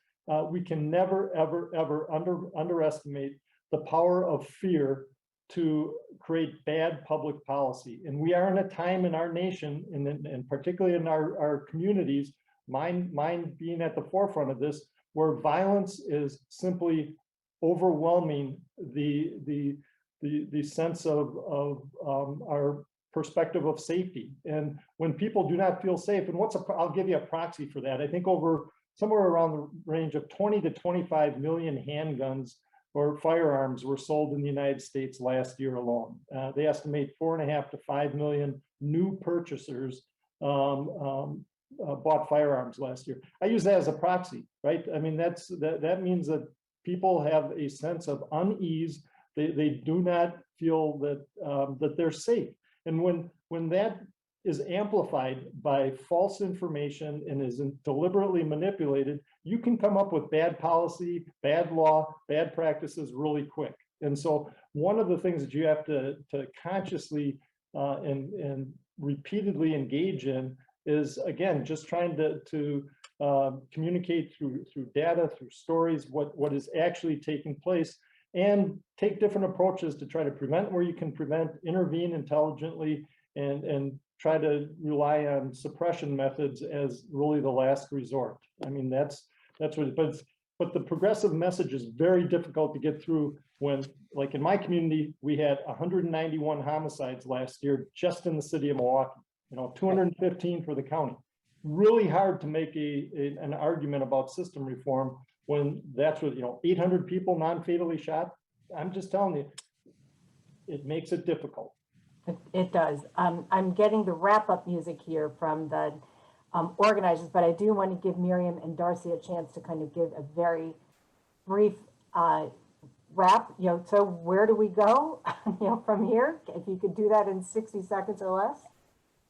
C: we can never, ever, ever underestimate the power of fear to create bad public policy. And we are in a time in our nation, and particularly in our communities, mine being at the forefront of this, where violence is simply overwhelming the sense of our perspective of safety. And when people do not feel safe, and I'll give you a proxy for that. I think over somewhere around the range of 20 to 25 million handguns or firearms were sold in the United States last year alone. They estimate 4.5 to 5 million new purchasers bought firearms last year. I use that as a proxy, right? I mean, that means that people have a sense of unease. They do not feel that they're safe. And when that is amplified by false information and is deliberately manipulated, you can come up with bad policy, bad law, bad practices really quick. And so one of the things that you have to consciously and repeatedly engage in is, again, just trying to communicate through data, through stories, what is actually taking place, and take different approaches to try to prevent where you can prevent, intervene intelligently, and try to rely on suppression methods as really the last resort. I mean, that's what, but the progressive message is very difficult to get through when, like in my community, we had 191 homicides last year just in the city of Milwaukee, 215 for the county. Really hard to make an argument about system reform when that's what, 800 people non-fatally shot. I'm just telling you, it makes it difficult.
B: It does. I'm getting the wrap-up music here from the organizers, but I do want to give Miriam and Darcy a chance to kind of give a very brief wrap. So where do we go? From here? If you could do that in 60 seconds or less,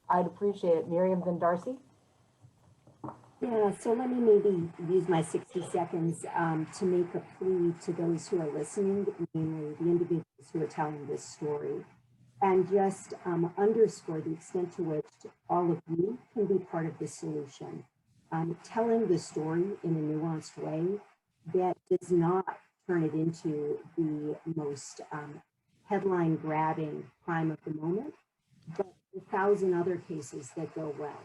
B: I'd appreciate it. Miriam, then Darcy.
F: Yeah, so let me maybe use my 60 seconds to make a plea to those who are listening, namely the individuals who are telling this story, and just underscore the extent to which all of you can be part of the solution. Telling the story in a nuanced way that does not turn it into the most headline-grabbing crime of the moment, but 1,000 other cases that go well,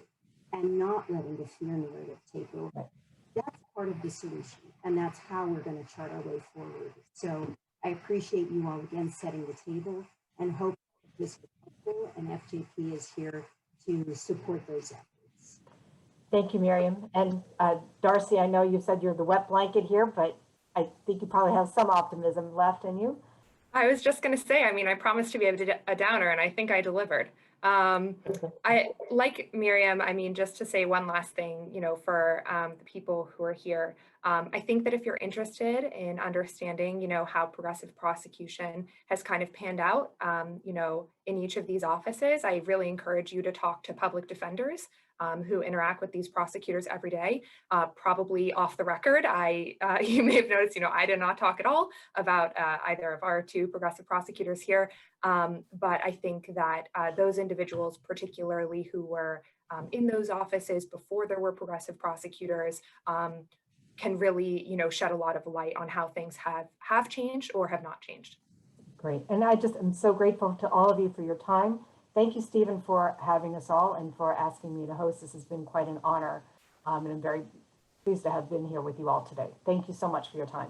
F: and not letting the fear narrative take over. That's part of the solution, and that's how we're going to chart our way forward. So I appreciate you all again setting the table, and hope this is helpful, and FJP is here to support those efforts.
B: Thank you, Miriam. And Darcy, I know you said you're the wet blanket here, but I think you probably have some optimism left in you.
E: I was just going to say, I mean, I promised to be a downer, and I think I delivered. I like Miriam. I mean, just to say one last thing, you know, for the people who are here, I think that if you're interested in understanding, you know, how progressive prosecution has kind of panned out, you know, in each of these offices, I really encourage you to talk to public defenders who interact with these prosecutors every day. Probably off the record, you may have noticed, you know, I did not talk at all about either of our two progressive prosecutors here. But I think that those individuals, particularly who were in those offices before there were progressive prosecutors, can really, you know, shed a lot of light on how things have changed or have not changed.
B: Great. And I just am so grateful to all of you for your time. Thank you, Stephen, for having us all and for asking me to host. This has been quite an honor. And I'm very pleased to have been here with you all today. Thank you so much for your time.